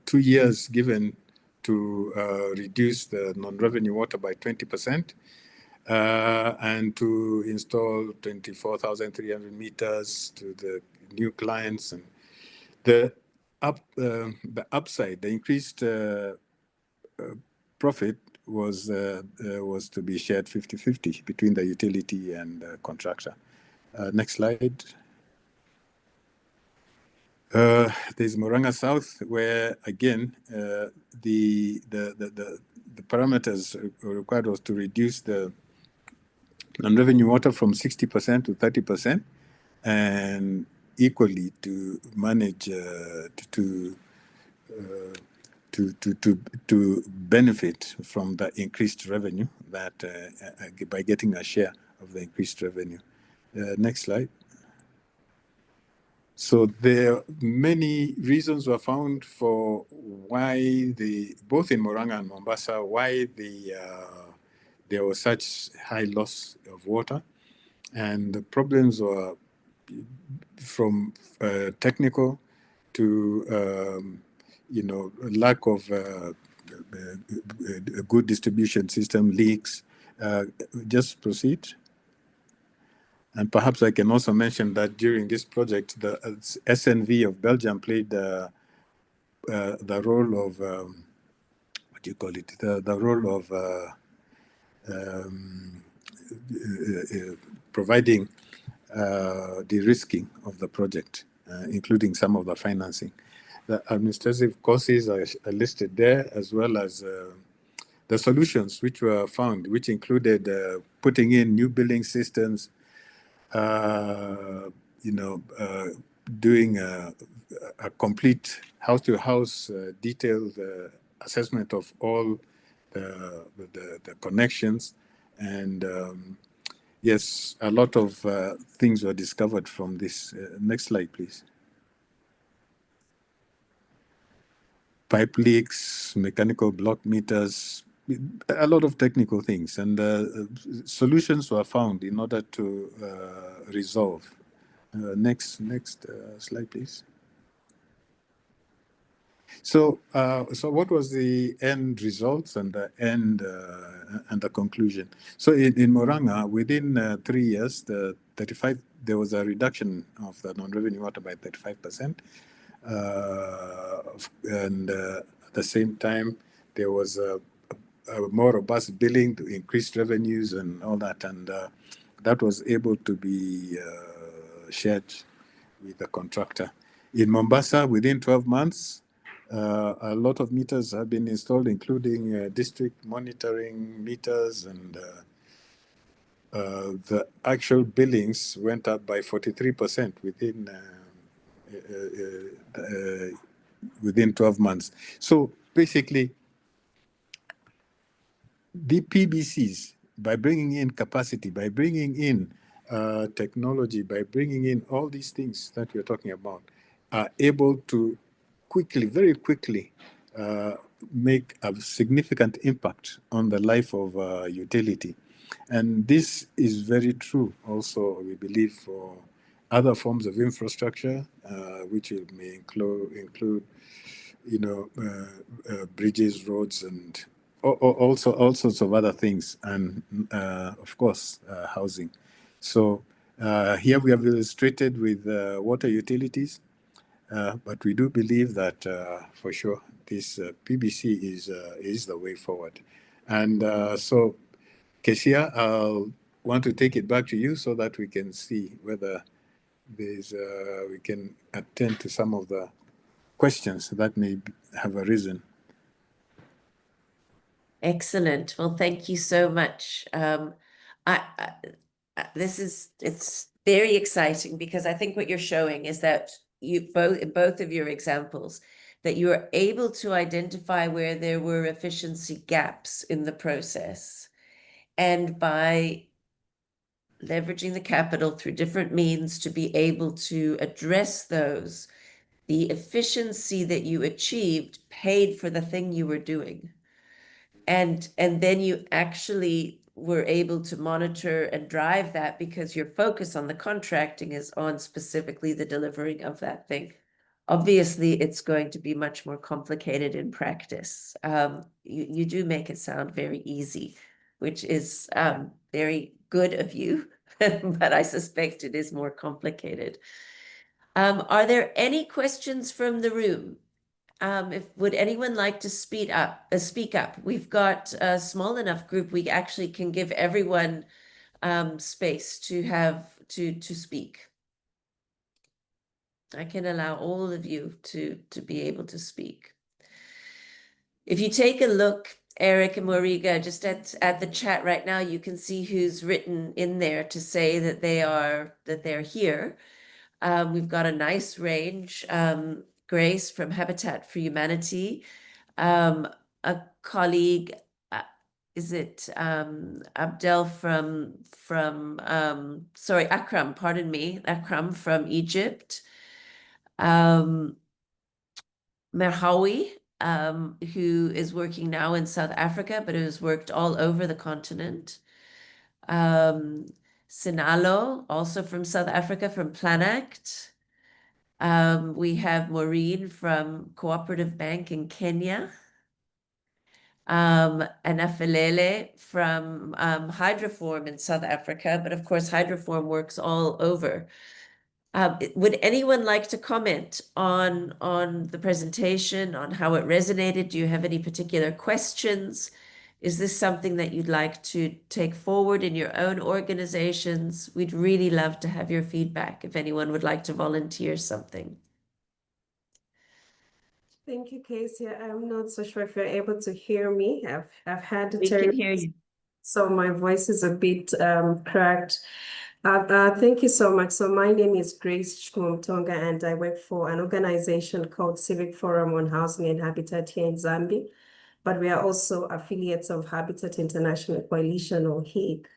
2 years given to reduce the non-revenue water by 20%, and to install 24,300 meters to the new clients. And the upside, the increased profit was to be shared 50-50 between the utility and contractor. Next slide. There's Moranga South, where again the parameters required was to reduce the non-revenue water from 60% to 30%, and equally to manage to benefit from the increased revenue that by getting a share of the increased revenue. Next slide. So there many reasons were found for why both in Moranga and Mombasa, why there was such high loss of water, and the problems were from technical to lack of a good distribution system, leaks. Just proceed. And perhaps I can also mention that during this project, the SNV of Belgium played the role of, what do you call it? The role of providing de-risking of the project, including some of the financing. The administrative costs are listed there, as well as the solutions which were found, which included putting in new billing systems, doing a complete house-to-house detailed assessment of all the connections. And yes, a lot of things were discovered from this. Next slide, please. Pipe leaks, mechanical block meters, a lot of technical things, and solutions were found in order to resolve. Next slide, please. So what was the end results and the end and the conclusion? So in Moranga, within 3 years, there was a reduction of the non-revenue water by 35%, and at the same time, there was a more robust billing to increase revenues and all that, and that was able to be shared with the contractor. In Mombasa, within 12 months, a lot of meters have been installed, including district monitoring meters, and the actual billings went up by 43% within 12 months. So basically, the PBCs, by bringing in capacity, by bringing in technology, by bringing in all these things that we're talking about, are able to very quickly make a significant impact on the life of utility. And this is very true also, we believe, for other forms of infrastructure, which may include bridges, roads, and also all sorts of other things, and of course, housing. So here we have illustrated with water utilities, but we do believe that for sure this PBC is the way forward. And so, Kesia, I'll want to take it back to you so that we can see whether there's we can attend to some of the questions that may have arisen. Excellent. Well, thank you so much. It's very exciting because I think what you're showing is that you both, in both of your examples, that you are able to identify where there were efficiency gaps in the process. And by leveraging the capital through different means to be able to address those, the efficiency that you achieved paid for the thing you were doing. And then you actually were able to monitor and drive that because your focus on the contracting is on specifically the delivering of that thing. Obviously, it's going to be much more complicated in practice. You do make it sound very easy, which is very good of you, but I suspect it is more complicated. Are there any questions from the room? Would anyone like to speak up? We've got a small enough group, we actually can give everyone space to speak. I can allow all of you to be able to speak. If you take a look, Eric and Moriga, just at the chat right now, you can see who's written in there to say that they're here. We've got a nice range. Grace from Habitat for Humanity, a colleague, is it Abdel Akram, pardon me, Akram from Egypt. Merhawi, who is working now in South Africa, but has worked all over the continent. Sinalo, also from South Africa, from Planact. We have Maureen from Cooperative Bank in Kenya. Anafilele from Hydroform in South Africa, but of course Hydroform works all over. Would anyone like to comment on the presentation, on how it resonated? Do you have any particular questions? Is this something that you'd like to take forward in your own organizations? We'd really love to have your feedback if anyone would like to volunteer something. Thank you, Casey. I'm not so sure if you're able to hear me. I've had We can hear you. So my voice is a bit cracked. Thank you so much. So my name is Grace Chumtonga, and I work for an organization called Civic Forum on Housing and Habitat here in Zambia. But we are also affiliates of Habitat International Coalition, or HIC.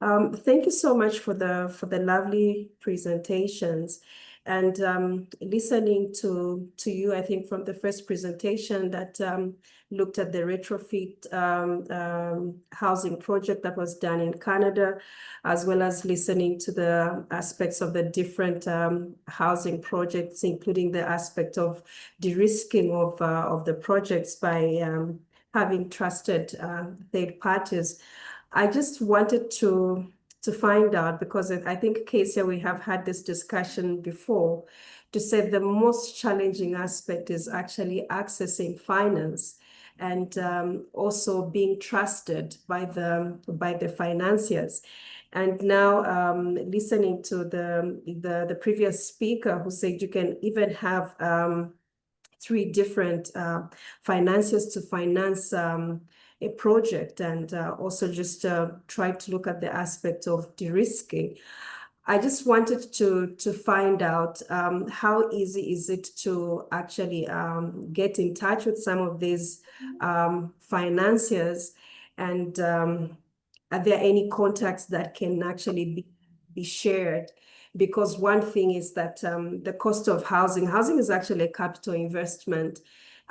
Thank you so much for the lovely presentations. And listening to you, I think from the first presentation that looked at the retrofit housing project that was done in Canada, as well as listening to the aspects of the different housing projects, including the aspect of de-risking of the projects by having trusted third parties. I just wanted to find out, because I think, Casey, we have had this discussion before, to say the most challenging aspect is actually accessing finance and also being trusted by the financiers. And now listening to the previous speaker who said you can even have 3 different financiers to finance a project, and also just try to look at the aspect of de-risking. I just wanted to find out how easy is it to actually get in touch with some of these financiers, and are there any contacts that can actually be shared? Because one thing is that the cost of housing is actually a capital investment.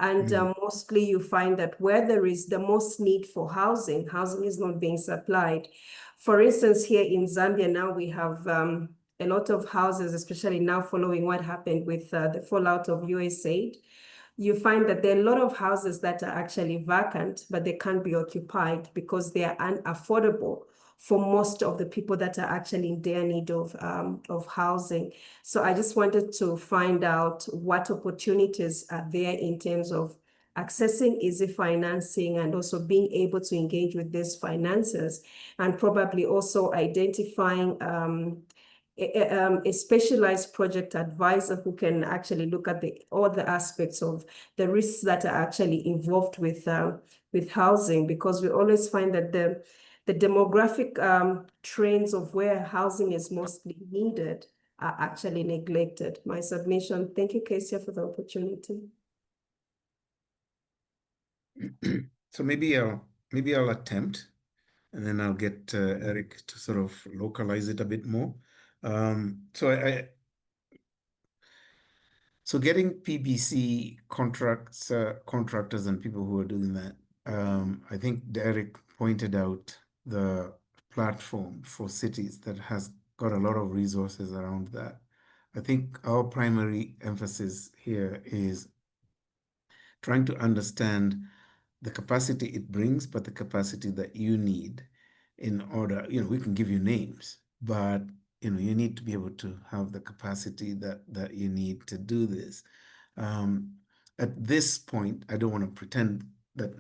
And mostly you find that where there is the most need for housing is not being supplied. For instance, here in Zambia now we have a lot of houses, especially now following what happened with the fallout of USAID. you find that there are a lot of houses that are actually vacant, but they can't be occupied because they are unaffordable for most of the people that are actually in dire need of housing. So I just wanted to find out what opportunities are there in terms of accessing easy financing and also being able to engage with these financiers, and probably also identifying a specialized project advisor who can actually look at all the aspects of the risks that are actually involved with housing, because we always find that the demographic trends of where housing is mostly needed are actually neglected. My submission. Thank you, Kesia, for the opportunity. So maybe I'll attempt, and then I'll get Eric to sort of localize it a bit more. So getting PBC contractors and people who are doing that. I think Derek pointed out the platform for cities that has got a lot of resources around that. I think our primary emphasis here is trying to understand the capacity it brings, but the capacity that you need in order, we can give you names, but you need to be able to have the capacity that you need to do this. At this point, I don't want to pretend that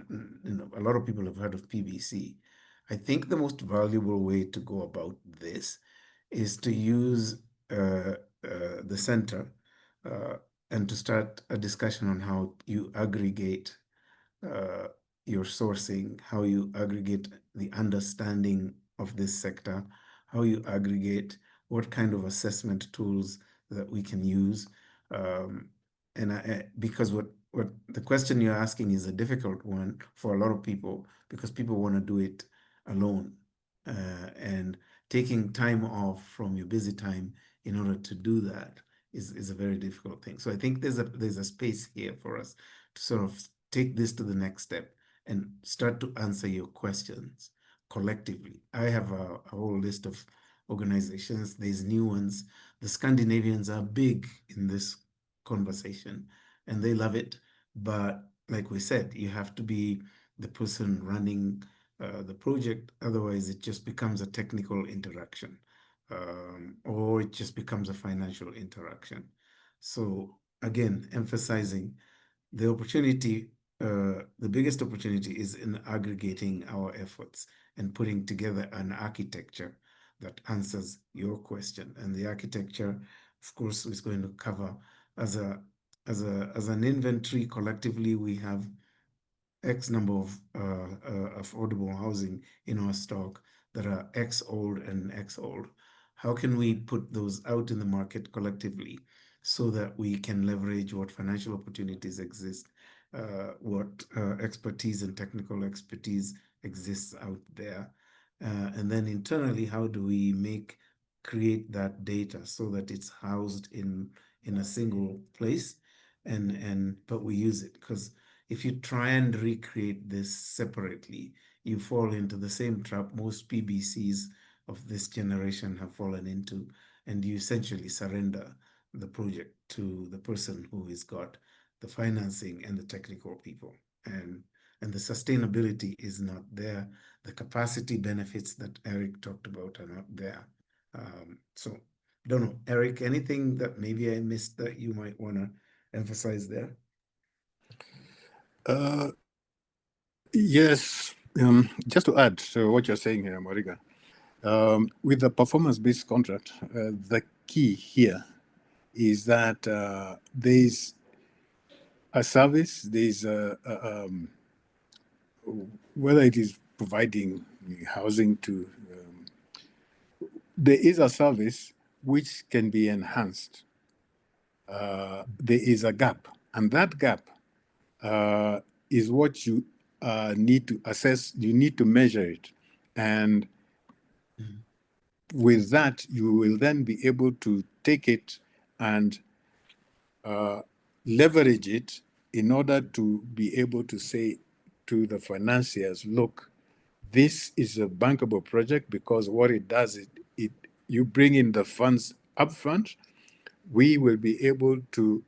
a lot of people have heard of PBC. I think the most valuable way to go about this is to use the center and to start a discussion on how you aggregate your sourcing, how you aggregate the understanding of this sector, how you aggregate what kind of assessment tools that we can use. Because what the question you're asking is a difficult one for a lot of people, because people want to do it alone, and taking time off from your busy time in order to do that is a very difficult thing. So I think there's a space here for us to sort of take this to the next step and start to answer your questions collectively. I have a whole list of organizations. There's new ones. The Scandinavians are big in this conversation and they love it. But like we said, you have to be the person running the project. Otherwise, it just becomes a technical interaction, or it just becomes a financial interaction. So again, emphasizing the opportunity, the biggest opportunity is in aggregating our efforts and putting together an architecture that answers your question. And the architecture, of course, is going to cover as an inventory. Collectively, we have X number of affordable housing in our stock that are X old and X old. How can we put those out in the market collectively so that we can leverage what financial opportunities exist, what expertise and technical expertise exists out there? And then internally, how do we create that data so that it's housed in a single place, but we use it? Because if you try and recreate this separately, you fall into the same trap most PBCs of this generation have fallen into, and you essentially surrender the project to the person who has got the financing and the technical people, and the sustainability is not there. The capacity benefits that Eric talked about are not there. So I don't know, Eric, anything that maybe I missed that you might want to emphasize there? Yes, just to add to what you're saying here, Mariga, with the performance-based contract, the key here is that there's a service, there's whether it is providing housing to, there is a service which can be enhanced. There is a gap, and that gap is what you need to assess. You need to measure it, and with that, you will then be able to take it and leverage it in order to be able to say to the financiers, look, this is a bankable project because what it does is you bring in the funds upfront. We will be able to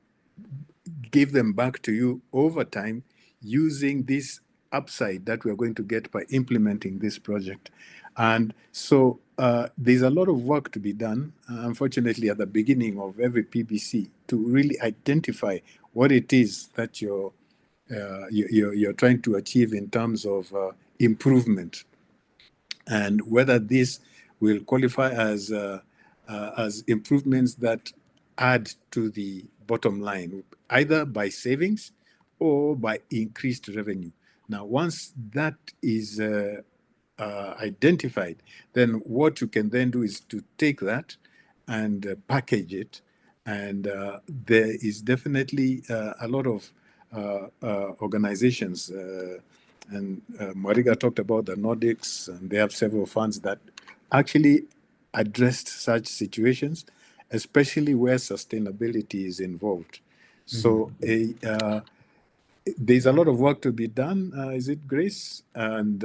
give them back to you over time using this upside that we're going to get by implementing this project. And so there's a lot of work to be done, unfortunately, at the beginning of every PBC to really identify what it is that you're trying to achieve in terms of improvement, and whether this will qualify as improvements that add to the bottom line, either by savings or by increased revenue. Now, once that is identified, then what you can then do is to take that and package it. And there is definitely a lot of organizations, and Mariga talked about the Nordics, and they have several funds that actually addressed such situations, especially where sustainability is involved. So there's a lot of work to be done, is it, Grace? And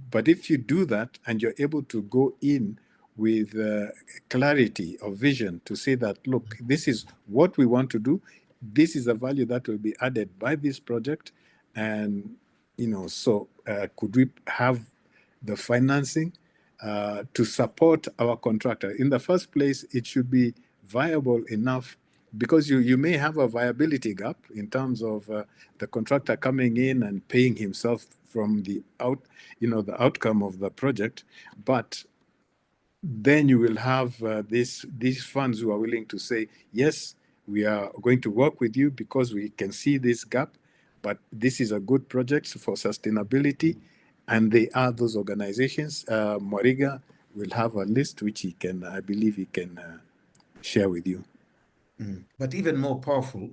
but if you do that and you're able to go in with clarity of vision to say that, look, this is what we want to do, this is the value that will be added by this project, and so could we have the financing to support our contractor? In the first place, it should be viable enough, because you may have a viability gap in terms of the contractor coming in and paying himself from the outcome of the project, but then you will have these funds who are willing to say, yes, we are going to work with you because we can see this gap, but this is a good project for sustainability. And they are those organizations. Moriga will have a list which I believe he can share with you. But even more powerful,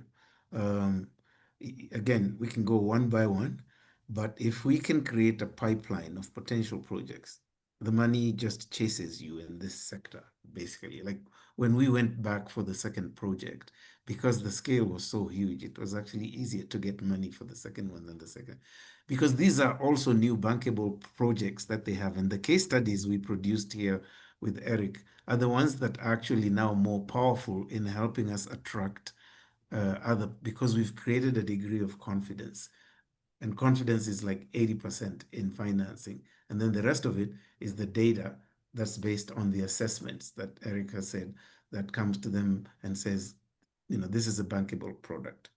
again, we can go one by one, but if we can create a pipeline of potential projects, the money just chases you in this sector, basically. Like when we went back for the second project, because the scale was so huge, it was actually easier to get money for the second one than the second. Because these are also new bankable projects that they have. And the case studies we produced here with Eric are the ones that are actually now more powerful in helping us attract because we've created a degree of confidence. And confidence is like 80% in financing. And then the rest of it is the data that's based on the assessments that Eric has said, that comes to them and says, this is a bankable product.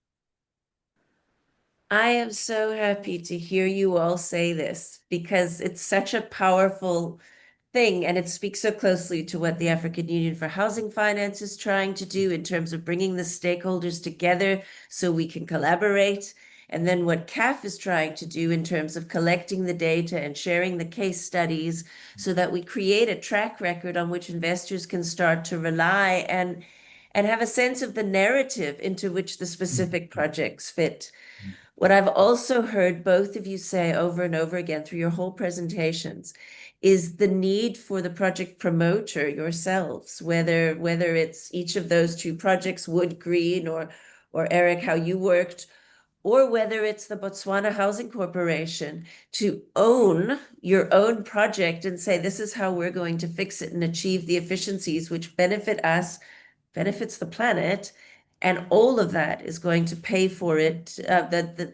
I am so happy to hear you all say this, because it's such a powerful thing, and it speaks so closely to what the African Union for Housing Finance is trying to do in terms of bringing the stakeholders together so we can collaborate, and then what CAF is trying to do in terms of collecting the data and sharing the case studies so that we create a track record on which investors can start to rely and have a sense of the narrative into which the specific projects fit. What I've also heard both of you say over and over again through your whole presentations is the need for the project promoter yourselves, whether it's each of those two projects, Wood Green or Eric, how you worked, or whether it's the Botswana Housing Corporation, to own your own project and say, this is how we're going to fix it and achieve the efficiencies which benefit us, benefits the planet. And all of that is going to pay for it.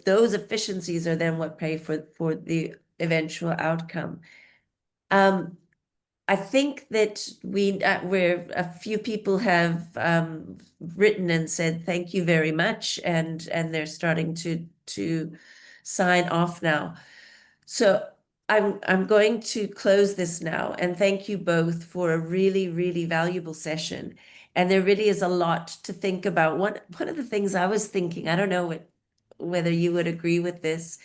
Those efficiencies are then what pay for the eventual outcome. I think that where a few people have written and said thank you very much, and they're starting to sign off now. So I'm going to close this now, and thank you both for a really, really valuable session. And there really is a lot to think about. One of the things I was thinking, I don't know whether you would agree with this,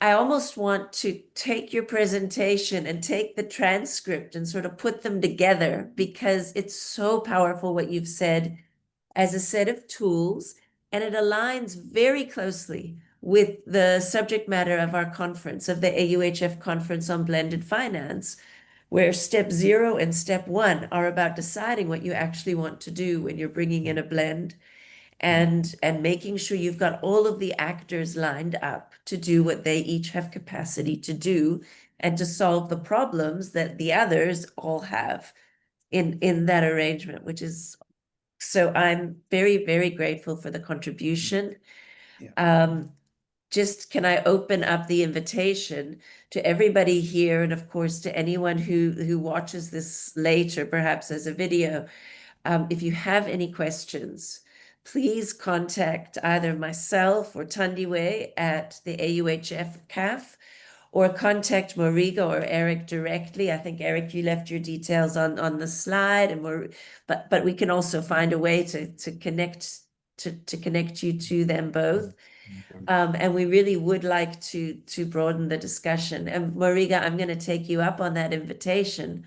I almost want to take your presentation and take the transcript and sort of put them together, because it's so powerful what you've said as a set of tools, and it aligns very closely with the subject matter of our conference, of the AUHF Conference on Blended Finance, where step 0 and step 1 are about deciding what you actually want to do when you're bringing in a blend, and making sure you've got all of the actors lined up to do what they each have capacity to do, and to solve the problems that the others all have in that arrangement, which is So I'm very, very grateful for the contribution. Yeah. Just can I open up the invitation to everybody here, and of course to anyone who watches this later, perhaps as a video. If you have any questions, please contact either myself or Tandiwe at the AUHF CAF, or contact Moriga or Eric directly. I think, Eric, you left your details on the slide, and but we can also find a way to connect you to them both. And we really would like to broaden the discussion. And Moriga, I'm going to take you up on that invitation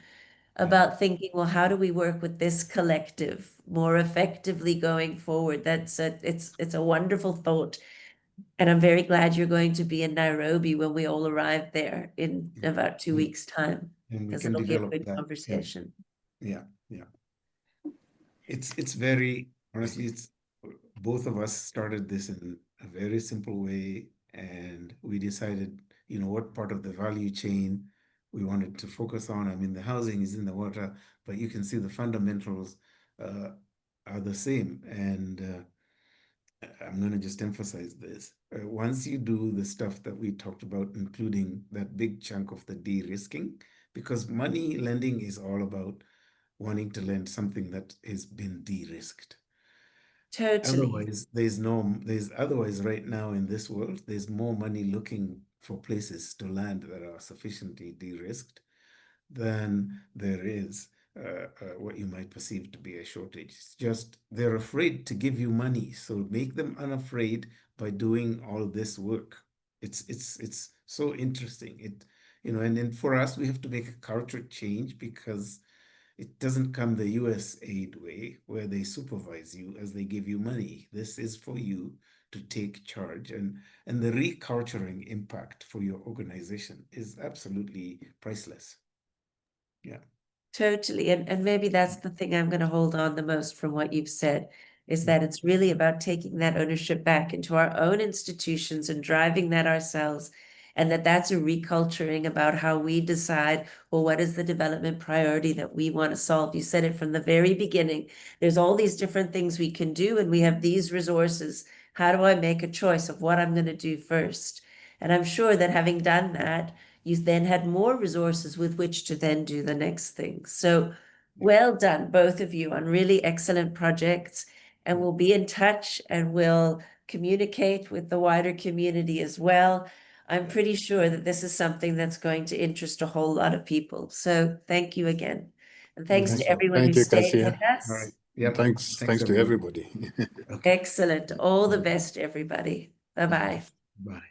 about thinking, well, how do we work with this collective more effectively going forward? It's a wonderful thought. And I'm very glad you're going to be in Nairobi when we all arrive there in about 2 weeks' time, And we because can it'll be a develop good that. conversation. Yeah. It's very, honestly, it's both of us started this in a very simple way, and we decided, what part of the value chain we wanted to focus on. I mean, the housing is in the water, but you can see the fundamentals are the same. And I'm going to just emphasize this. Once you do the stuff that we talked about, including that big chunk of the de-risking, because money lending is all about wanting to lend something that has been de-risked. Totally. Otherwise right now in this world, there's more money looking for places to land that are sufficiently de-risked than there is what you might perceive to be a shortage. It's just they're afraid to give you money, so make them unafraid by doing all this work. It's so interesting. And then for us, we have to make a culture change, because it doesn't come the US aid way, where they supervise you as they give you money. This is for you to take charge, and the reculturing impact for your organization is absolutely priceless. Yeah. Totally. And maybe that's the thing I'm going to hold on the most from what you've said, is that it's really about taking that ownership back into our own institutions and driving that ourselves. And that's a reculturing about how we decide, well, what is the development priority that we want to solve? You said it from the very beginning. There's all these different things we can do, and we have these resources. How do I make a choice of what I'm going to do first? And I'm sure that having done that, you then had more resources with which to then do the next thing. So well done, both of you, on really excellent projects. And we'll be in touch, and we'll communicate with the wider community as well. I'm pretty sure that this is something that's going to interest a whole lot of people. So thank you again. And thanks to everyone who Thank you, stayed Cassia. with us. All right. Yeah. Thanks to everyone. everybody. Okay. Excellent. All the best, everybody. Bye-bye. Bye.